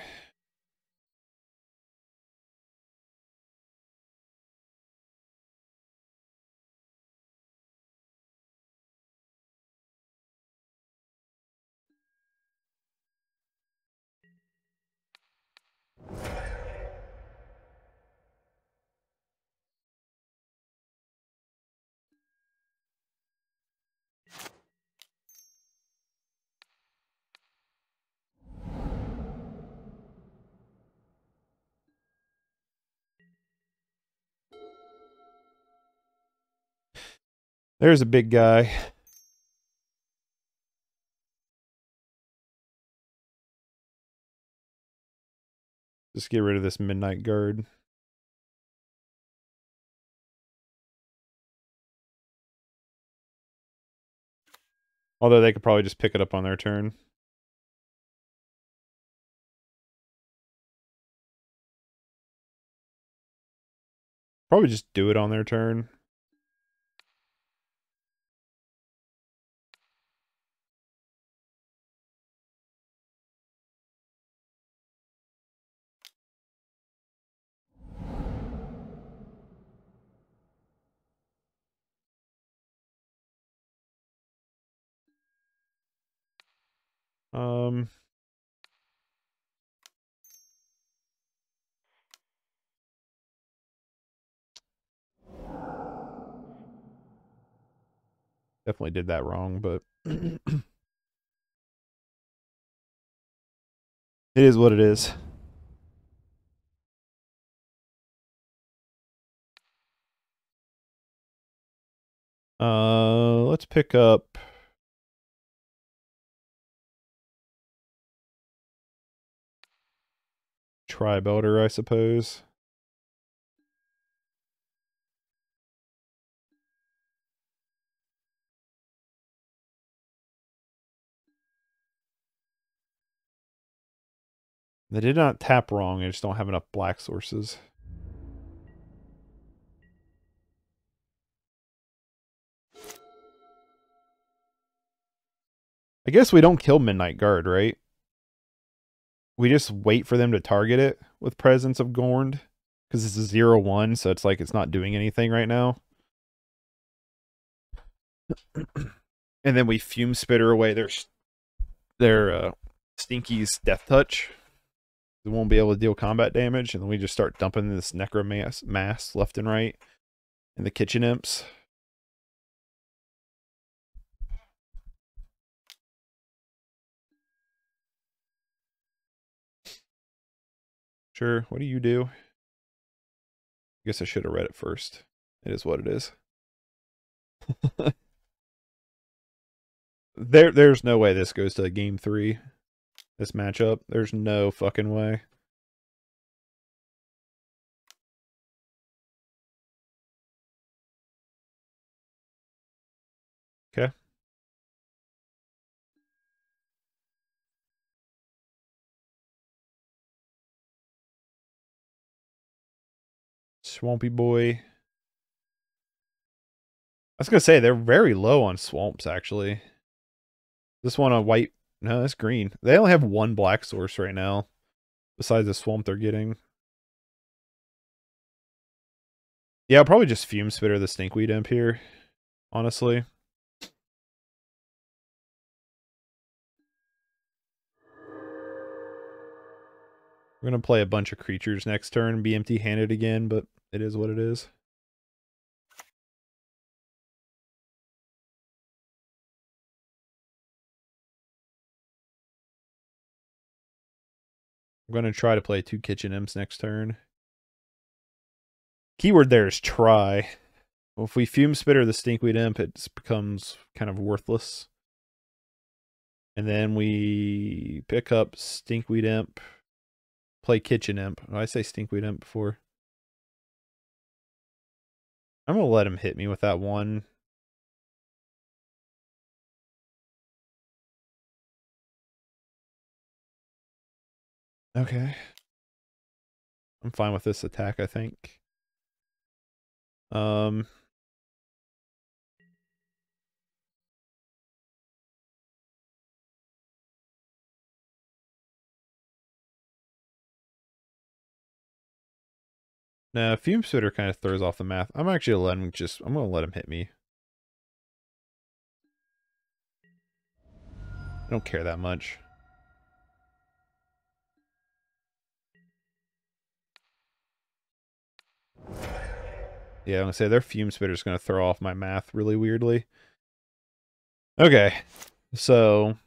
There's a big guy. Just get rid of this Midnight Guard. Although they could probably just pick it up on their turn. Probably just do it on their turn. Definitely did that wrong, but it is what it is. Let's pick up Tri-Belter, I suppose. They did not tap wrong, I just don't have enough black sources. I guess we don't kill Midnight Guard, right? We just wait for them to target it with Presence of Gornd. Because it's a 0-1, so it's like it's not doing anything right now. And then we Fume Spitter away their Stinky's Death Touch. They won't be able to deal combat damage, and then we just start dumping this Necromass left and right. And the Kitchen Imps. Sure, what do you do? I guess I should have read it first. It is what it is. There's no way this goes to game 3. This matchup. There's no fucking way. Okay. Swampy Boy. I was gonna say they're very low on swamps, actually. This one on white. No, that's green. They only have one black source right now, besides the swamp they're getting. Yeah, I'll probably just Fume Spitter the Stinkweed Imp here, honestly. We're gonna play a bunch of creatures next turn, be empty-handed again, but it is what it is. I'm gonna try to play 2 Kitchen Imps next turn. Keyword there is try. Well, if we Fume Spitter the Stinkweed Imp, it becomes kind of worthless. And then we pick up Stinkweed Imp, play Kitchen Imp. Did I say Stinkweed Imp before? I'm going to let him hit me with that one. Okay. I'm fine with this attack, I think. Nah, Fume Spitter kind of throws off the math. I'm actually letting I'm gonna let him hit me. I don't care that much. Yeah, I'm gonna say their Fume Spitter is gonna throw off my math really weirdly. Okay, so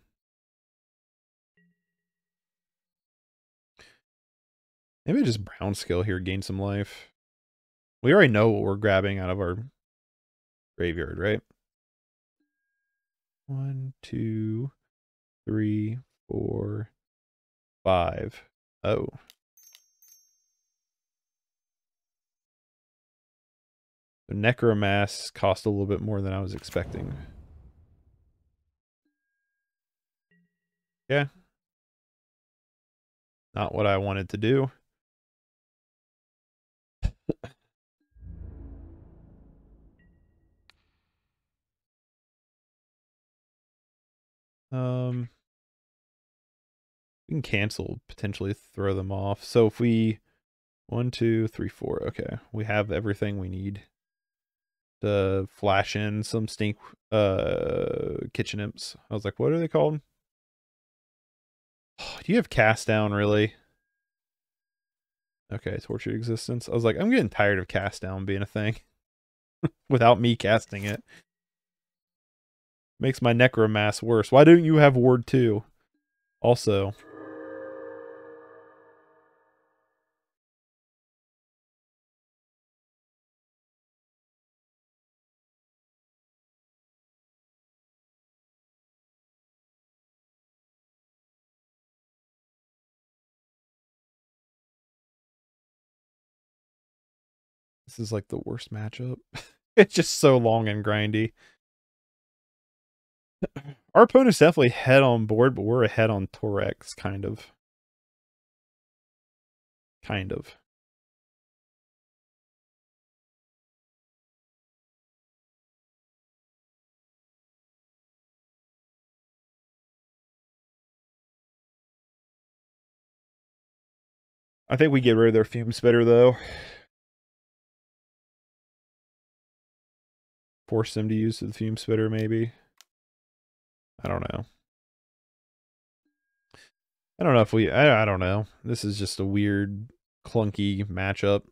maybe just Brown Skill here, gain some life. We already know what we're grabbing out of our graveyard, right? 1, 2, 3, 4, 5. Oh. The Necromass cost a little bit more than I was expecting. Yeah. Not what I wanted to do. We can cancel, potentially throw them off. So if we 1, 2, 3, 4. Okay, we have everything we need to flash in some stink kitchen imps. I was like, what are they called? Oh, do you have cast down, really? Okay, tortured existence. I was like, I'm getting tired of cast down being a thing without me casting it. Makes my necromass worse. Why don't you have ward 2? Also, this is like the worst matchup. It's just so long and grindy. Our opponent's definitely head on board, but we're ahead on Torex, kind of. Kind of. I think we get rid of their fume spitter, though. Force them to use the fume spitter, maybe. I don't know. I don't know if we... I don't know. This is just a weird, clunky matchup.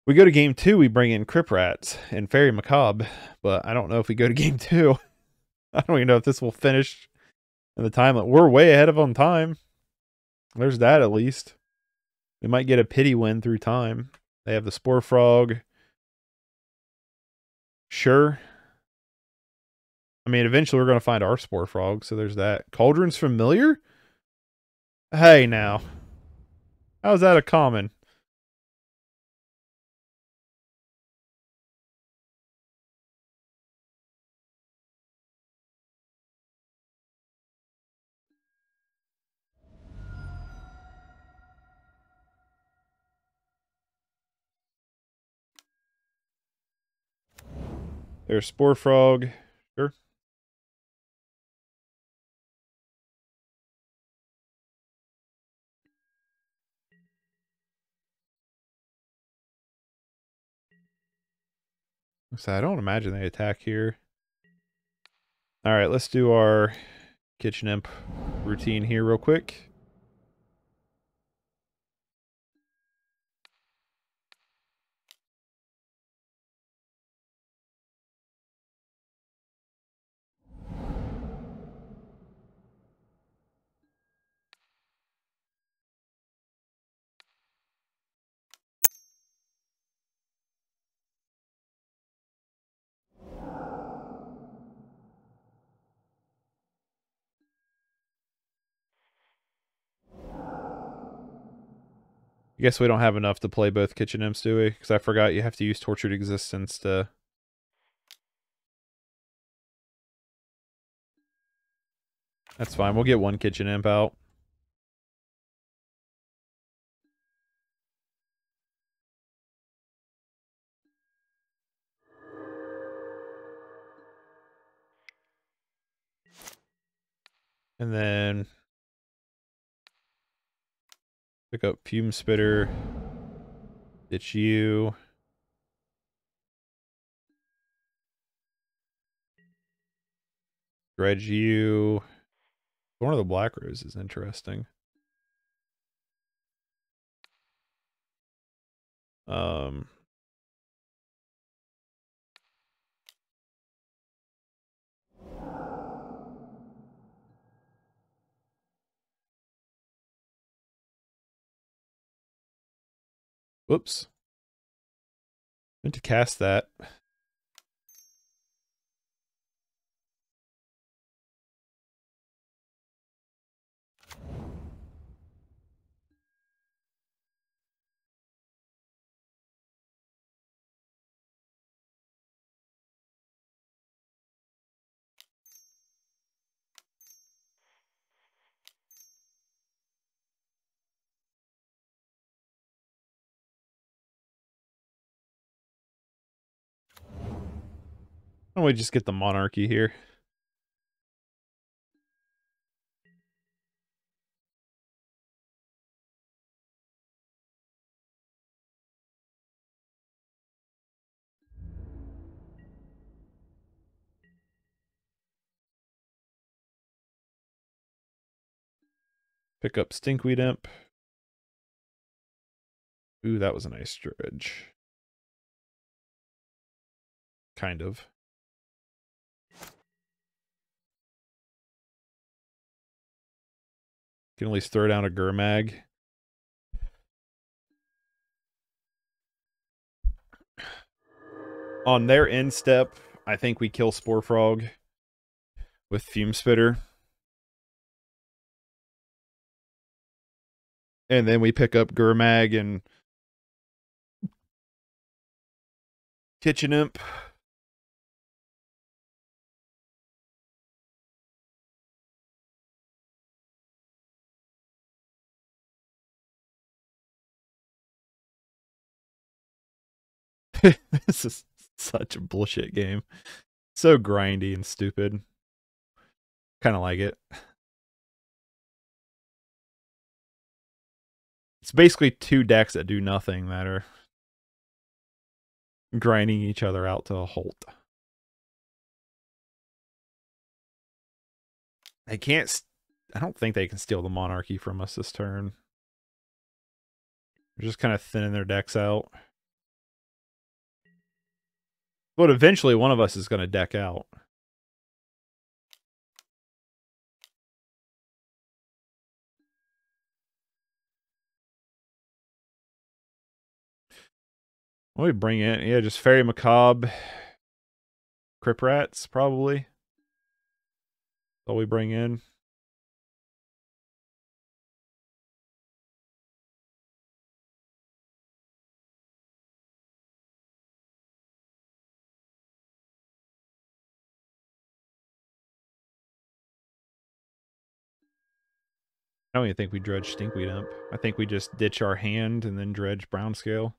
We go to game 2, we bring in Crip Rats and Fairy Macabre, but I don't know if we go to game 2. I don't even know if this will finish in the time. We're way ahead of on time. There's that, at least. We might get a pity win through time. They have the Spore Frog. Sure. I mean, eventually we're going to find our Spore Frog, so there's that. Cauldron's familiar? Hey, now. How's that a common? There's Spore Frog. Sure. So I don't imagine they attack here. All right, let's do our kitchen imp routine here real quick. I guess we don't have enough to play both kitchen imps, do we? Because I forgot you have to use Tortured Existence to... That's fine. We'll get one kitchen imp out. And then pick up Fume Spitter. Ditch you. Dredge you. One of the Black Rose is interesting. Whoops. Meant to cast that. Why don't we just get the monarchy here? Pick up Stinkweed Imp. Ooh, that was a nice dredge. Kind of. Can at least throw down a Gurmag. On their end step, I think we kill Spore Frog with Fume Spitter. And then we pick up Gurmag and Kitchen Imp. This is such a bullshit game. So grindy and stupid. Kind of like it. It's basically two decks that do nothing that are grinding each other out to a halt. They can't... I don't think they can steal the monarchy from us this turn. They're just kind of thinning their decks out. But eventually one of us is going to deck out. What do we bring in? Yeah, just Fairy Macabre. Crip Rats, probably. That's all we bring in. I don't even think we dredge Stinkweed Imp. I think we just ditch our hand and then dredge Brown Scale.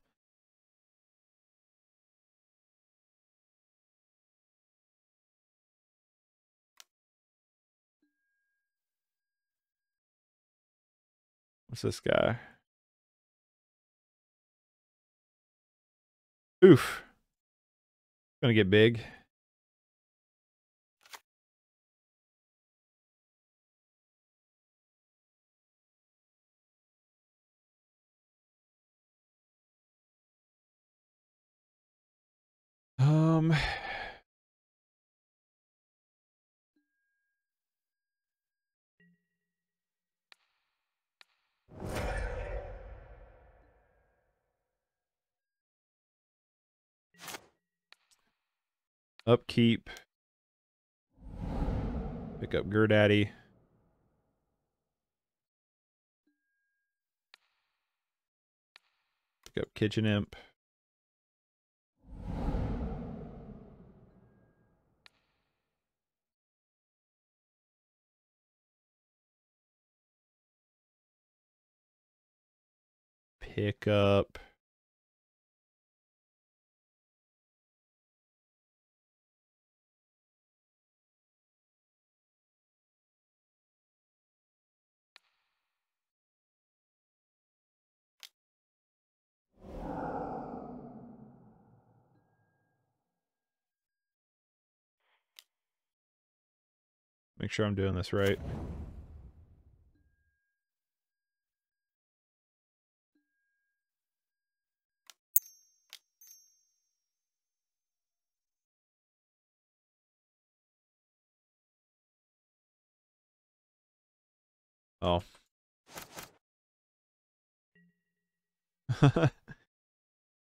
What's this guy? Oof. Gonna get big. Upkeep. Pick up Gurdaddy. Pick up Kitchen Imp. Pick up... Make sure I'm doing this right. Oh.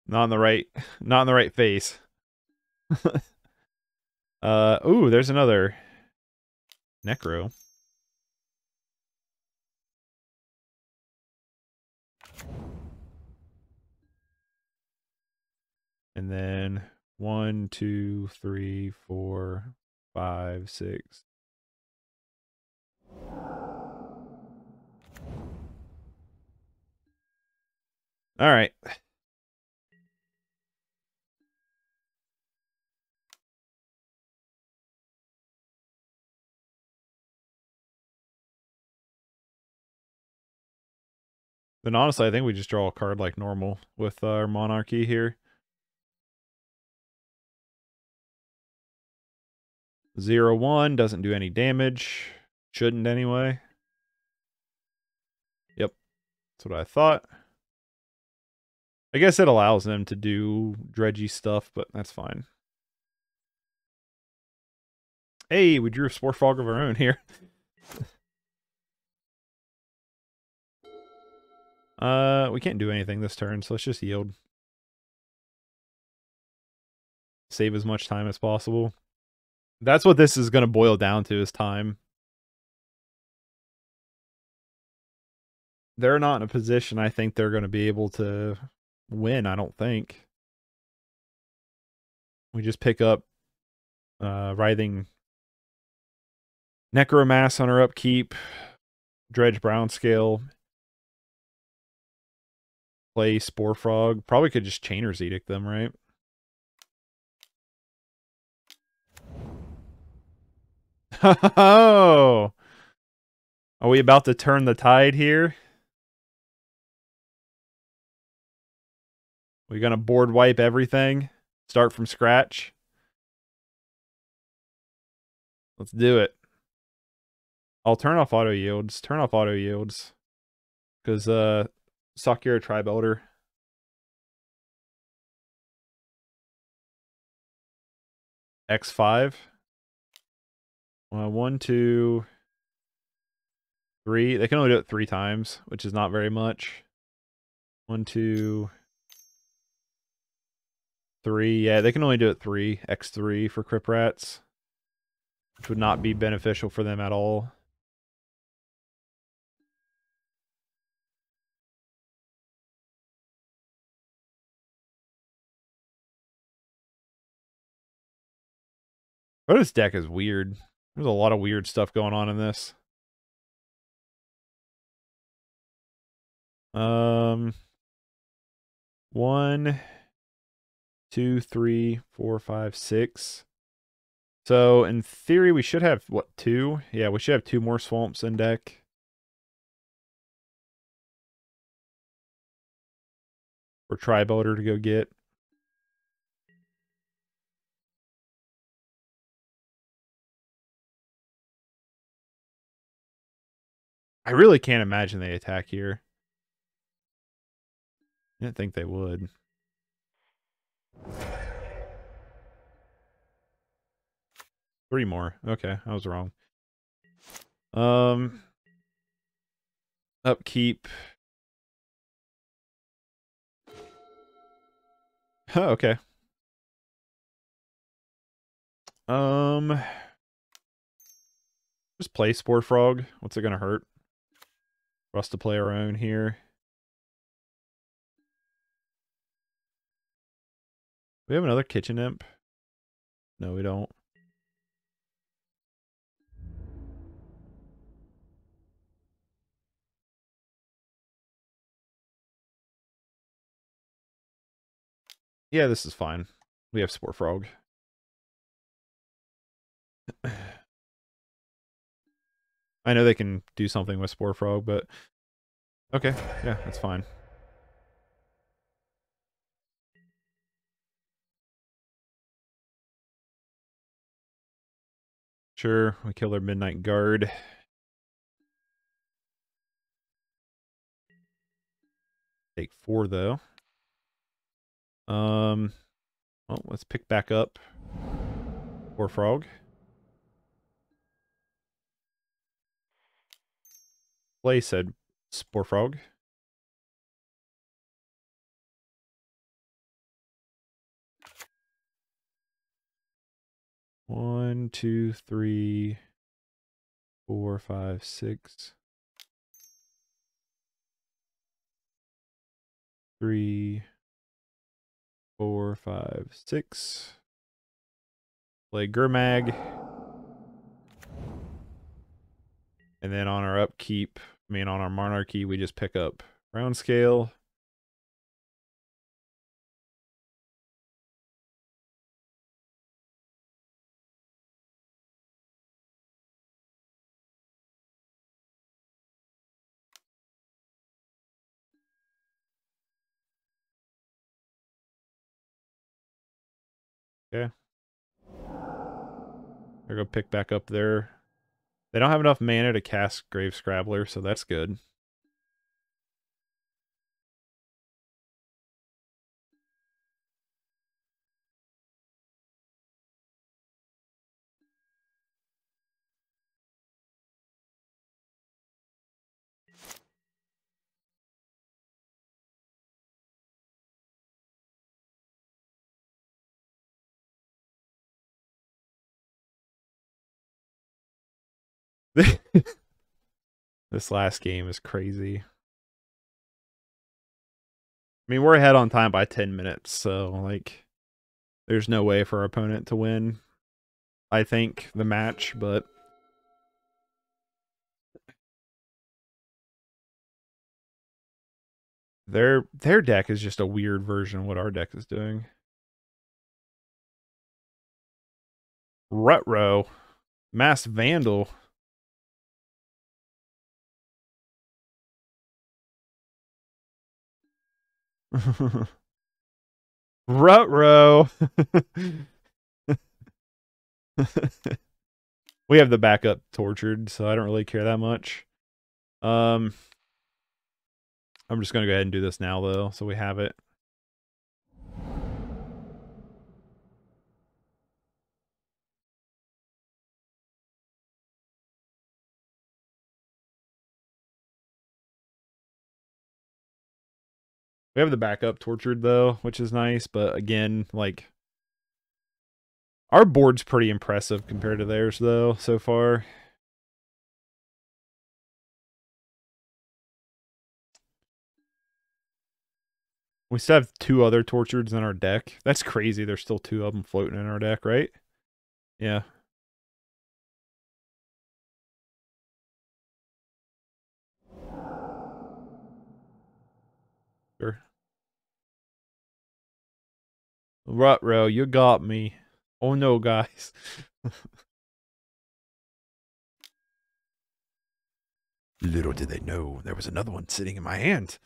Not in the right face. Ooh, there's another Necro. And then 1, 2, 3, 4, 5, 6. All right. Then honestly, I think we just draw a card like normal with our Monarchy here. 0/1 doesn't do any damage. Shouldn't anyway. Yep. That's what I thought. I guess it allows them to do dredgy stuff, but that's fine. Hey, we drew a Spore Frog of our own here. We can't do anything this turn, so let's just yield. Save as much time as possible. That's what this is going to boil down to, is time. They're not in a position I think they're going to be able to win, I don't think. We just pick up Writhing Necromass on our upkeep, Dredge Brown Scale, play Spore Frog. Probably could just Chainer's Edict them, right? Oh! Are we about to turn the tide here? We gonna board wipe everything? Start from scratch? Let's do it. I'll turn off auto yields. Turn off auto yields. Because, Sakura Tribe Elder. X5. 1, 2, 3. They can only do it 3 times, which is not very much. 1, 2, 3. Yeah, they can only do it 3. X3 for Crip Rats, which would not be beneficial for them at all. But this deck is weird. There's a lot of weird stuff going on in this. 1, 2, 3, 4, 5, 6. So in theory, we should have what, 2? Yeah, we should have 2 more swamps in deck. For Tribe Elder to go get. I really can't imagine they attack here. I didn't think they would. Three more. Okay, I was wrong. Upkeep. Oh, okay. Just play Spore Frog. What's it gonna hurt? For us to play our own here. We have another Kitchen Imp? No, we don't. Yeah, this is fine. We have Spore Frog. I know they can do something with Spore Frog, but okay, yeah, that's fine. Sure, we kill their Midnight Guard. Take 4 though. Well, let's pick back up Spore Frog. Play said Sporefrog. One, two, three, 4, 5, 6. 3, 4, 5, 6. Play Gurmag. And then on our upkeep, on our Monarchy, we just pick up Round Scale. Okay. They're going to pick back up there. They don't have enough mana to cast Grave Scrabbler, so that's good. This last game is crazy. We're ahead on time by 10 minutes, so, like, there's no way for our opponent to win, I think, the match, but... Their deck is just a weird version of what our deck is doing. Rutro. Mass Vandal. Rutro. We have the backup Tortured, so I don't really care that much. I'm just going to go ahead and do this now, though, so we have it. We have the backup Tortured, though, which is nice, but again, like... Our board's pretty impressive compared to theirs, though, so far. We still have 2 other Tortureds in our deck. That's crazy. There's still 2 of them floating in our deck, right? Yeah. Sure. Rutro, you got me. Oh no, guys. Little did they know there was another one sitting in my hand.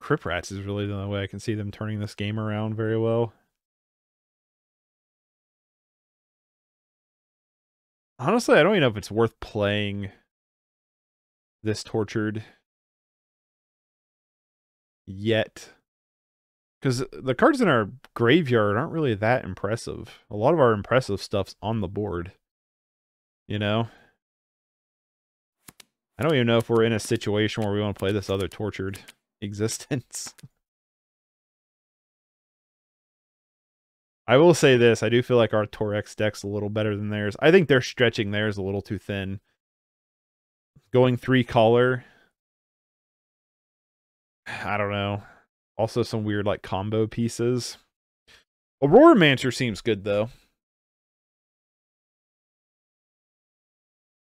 Crip Rats is really the only way I can see them turning this game around very well. Honestly, I don't even know if it's worth playing this Tortured yet. Because the cards in our graveyard aren't really that impressive. A lot of our impressive stuff's on the board. You know? I don't even know if we're in a situation where we want to play this other Tortured existence. I will say this, I do feel like our Torex deck's a little better than theirs. I think they're stretching theirs a little too thin. Going 3 color. I don't know. Also some weird like combo pieces. Auroramancer seems good though.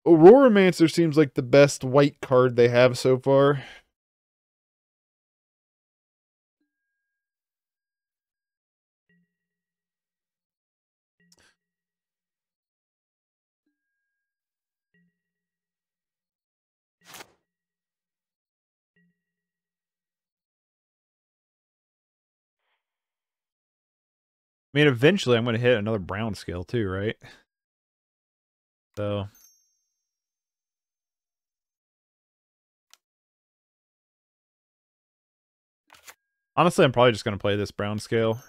Auroramancer seems like the best white card they have so far. Eventually I'm going to hit another brown scale too, right? So... Honestly, I'm probably just going to play this brown scale.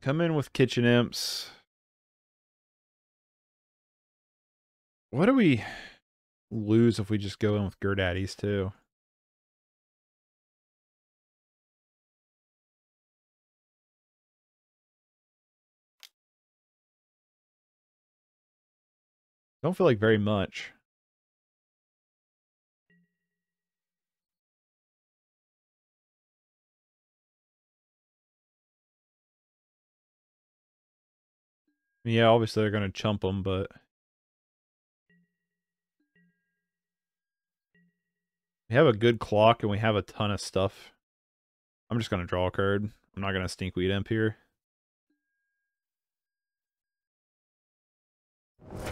come in with Kitchen Imps. What do we lose if we just go in with Gerdaddies too? Don't feel like very much. Yeah, obviously they're going to chump them, but we have a good clock and we have a ton of stuff. I'm just going to draw a card. I'm not going to Stinkweed Imp here.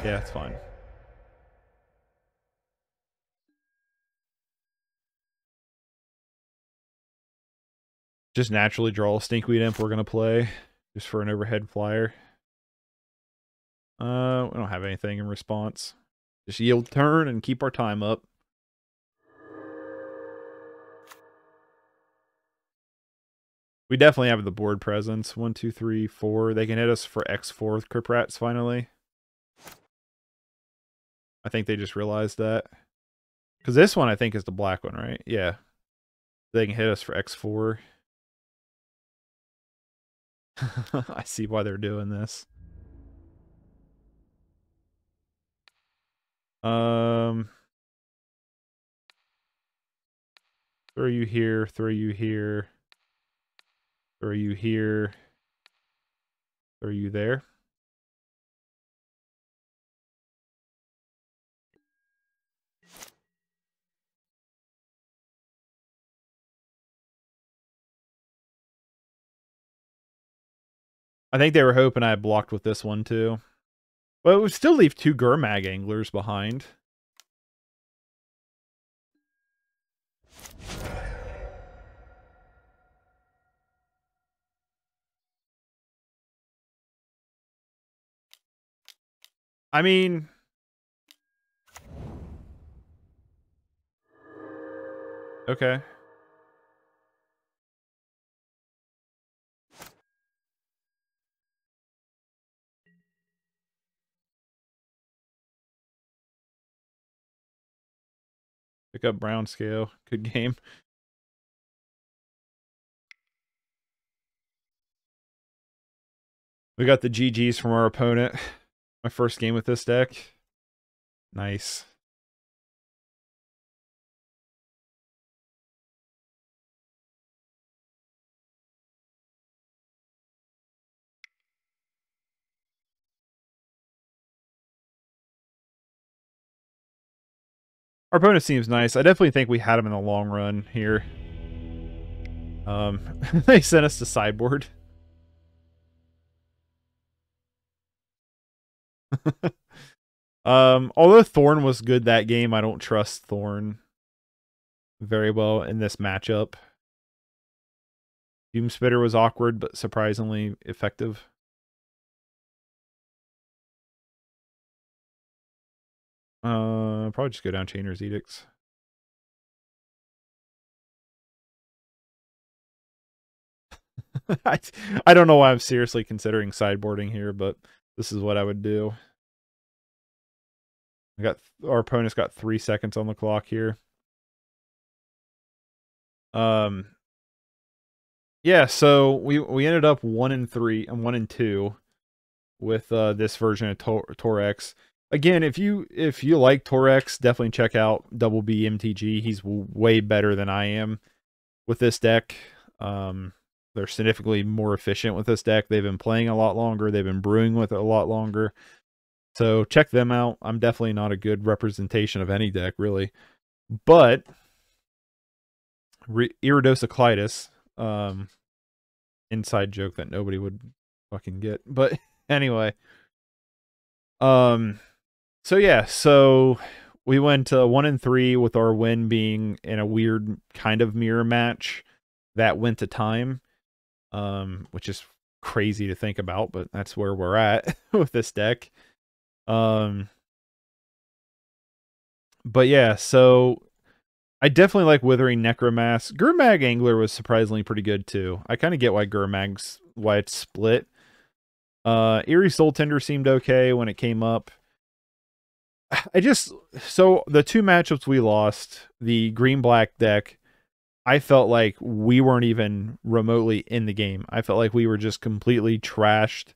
Yeah, it's fine. Just naturally draw a Stinkweed Imp we're going to play. Just for an overhead flyer. We don't have anything in response. Just yield turn and keep our time up. We definitely have the board presence. 1, 2, 3, 4. They can hit us for X4 with Crip Rats finally. I think they just realized that. Because this one I think is the black one, right? Yeah. They can hit us for X4. I see why they're doing this. Throw you here, throw you here, throw you here, throw you there. I think they were hoping I had blocked with this one too. But it would still leave 2 Gurmag anglers behind. I mean, okay. Pick up Brown Scale. Good game. We got the GGs from our opponent. My first game with this deck. Nice. Our opponent seems nice. I definitely think we had him in the long run here. They sent us to sideboard. Although Thorn was good that game, I don't trust Thorn very well in this matchup. Doom Spitter was awkward, but surprisingly effective. Probably just go down Chainer's Edicts. I don't know why I'm seriously considering sideboarding here, but this is what I would do. Our opponent's got 3 seconds on the clock here. Yeah, so we ended up 1-3 and 1-2 with this version of Torex. Again, if you like Torex, definitely check out DoubleBMTG. He's way better than I am with this deck. They're significantly more efficient with this deck. They've been playing a lot longer. They've been brewing with it a lot longer. So check them out. I'm definitely not a good representation of any deck, really. But Iridociclitis, inside joke that nobody would fucking get. But anyway. So yeah, so we went 1-3 with our win being in a weird kind of mirror match that went to time. Which is crazy to think about, but that's where we're at with this deck. But yeah, so I definitely like Withering Necromass. Gurmag Angler was surprisingly pretty good too. I kind of get why why it's split. Eerie Soul Tender seemed okay when it came up. So the two matchups we lost, the green-black deck, I felt like we weren't even remotely in the game. I felt like we were just completely trashed.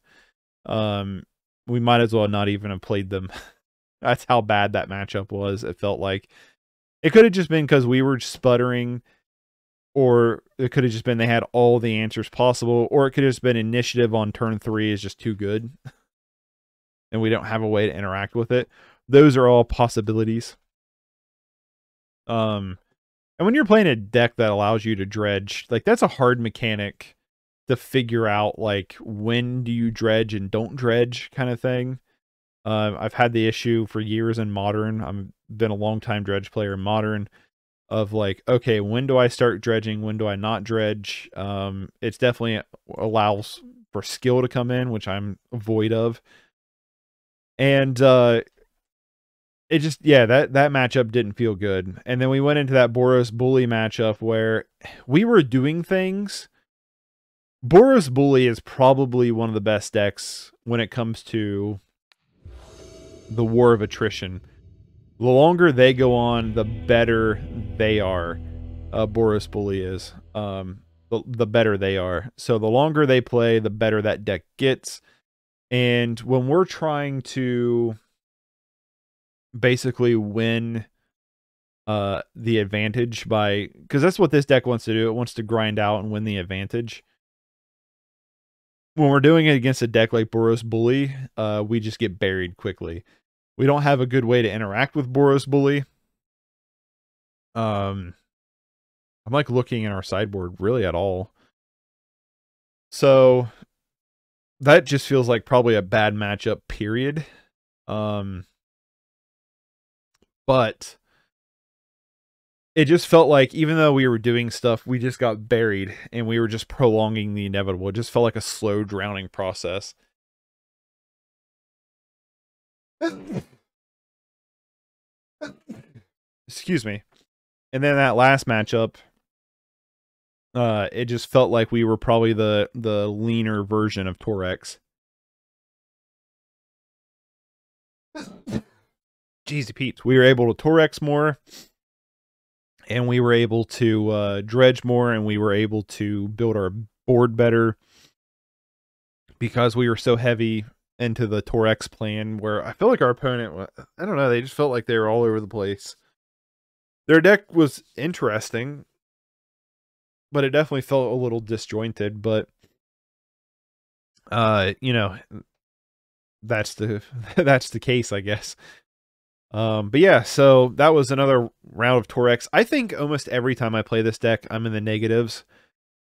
We might as well not even have played them. That's how bad that matchup was. It felt like it could have just been because we were sputtering, or it could have just been they had all the answers possible, or it could have just been initiative on turn 3 is just too good, and we don't have a way to interact with it. Those are all possibilities. And when you're playing a deck that allows you to dredge, like that's a hard mechanic to figure out, like when do you dredge and don't dredge kind of thing. I've had the issue for years in Modern. I've been a long time dredge player in Modern, of like, okay, when do I start dredging? When do I not dredge? It's definitely allows for skill to come in, which I'm void of. And it just, yeah, that matchup didn't feel good. And then we went into that Boros Bully matchup where we were doing things. Boros Bully is probably one of the best decks when it comes to the war of attrition. The longer they go on, the better they are. Boros Bully is. The better they are. So the longer they play, the better that deck gets. And when we're trying to basically win the advantage by, because that's what this deck wants to do. It wants to grind out and win the advantage. When we're doing it against a deck like Boros Bully, we just get buried quickly. We don't have a good way to interact with Boros Bully. I'm like looking in our sideboard really at all. So that just feels like probably a bad matchup, period. But it just felt like even though we were doing stuff, we just got buried and we were just prolonging the inevitable. It just felt like a slow drowning process. Excuse me. And then that last matchup, it just felt like we were probably the leaner version of Torex. Jeezy Peeps. We were able to Torex more, and we were able to dredge more, and we were able to build our board better because we were so heavy into the Torex plan, where I feel like our opponent, I don't know, they just felt like they were all over the place. Their deck was interesting, but it definitely felt a little disjointed. But you know, that's the case, I guess. But yeah, so that was another round of Torex. I think almost every time I play this deck, I'm in the negatives.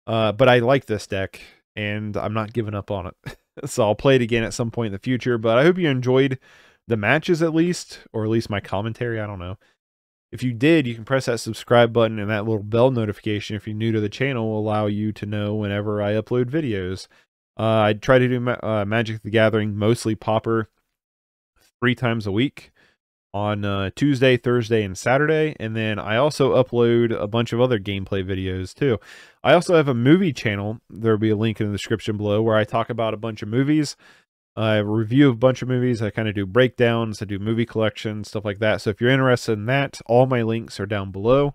But I like this deck, and I'm not giving up on it. So I'll play it again at some point in the future. But I hope you enjoyed the matches at least, or at least my commentary. I don't know. If you did, you can press that subscribe button, and that little bell notification, if you're new to the channel, will allow you to know whenever I upload videos. I try to do Magic the Gathering, mostly Pauper, 3 times a week on Tuesday, Thursday, and Saturday. And then I also upload a bunch of other gameplay videos too. I also have a movie channel. There will be a link in the description below where I talk about a bunch of movies. I review a bunch of movies. I kind of do breakdowns. I do movie collections, stuff like that. So if you're interested in that, all my links are down below.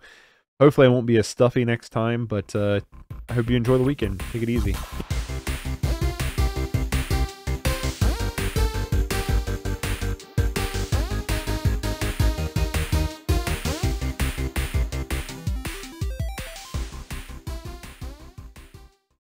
Hopefully I won't be as stuffy next time, but I hope you enjoy the weekend. Take it easy.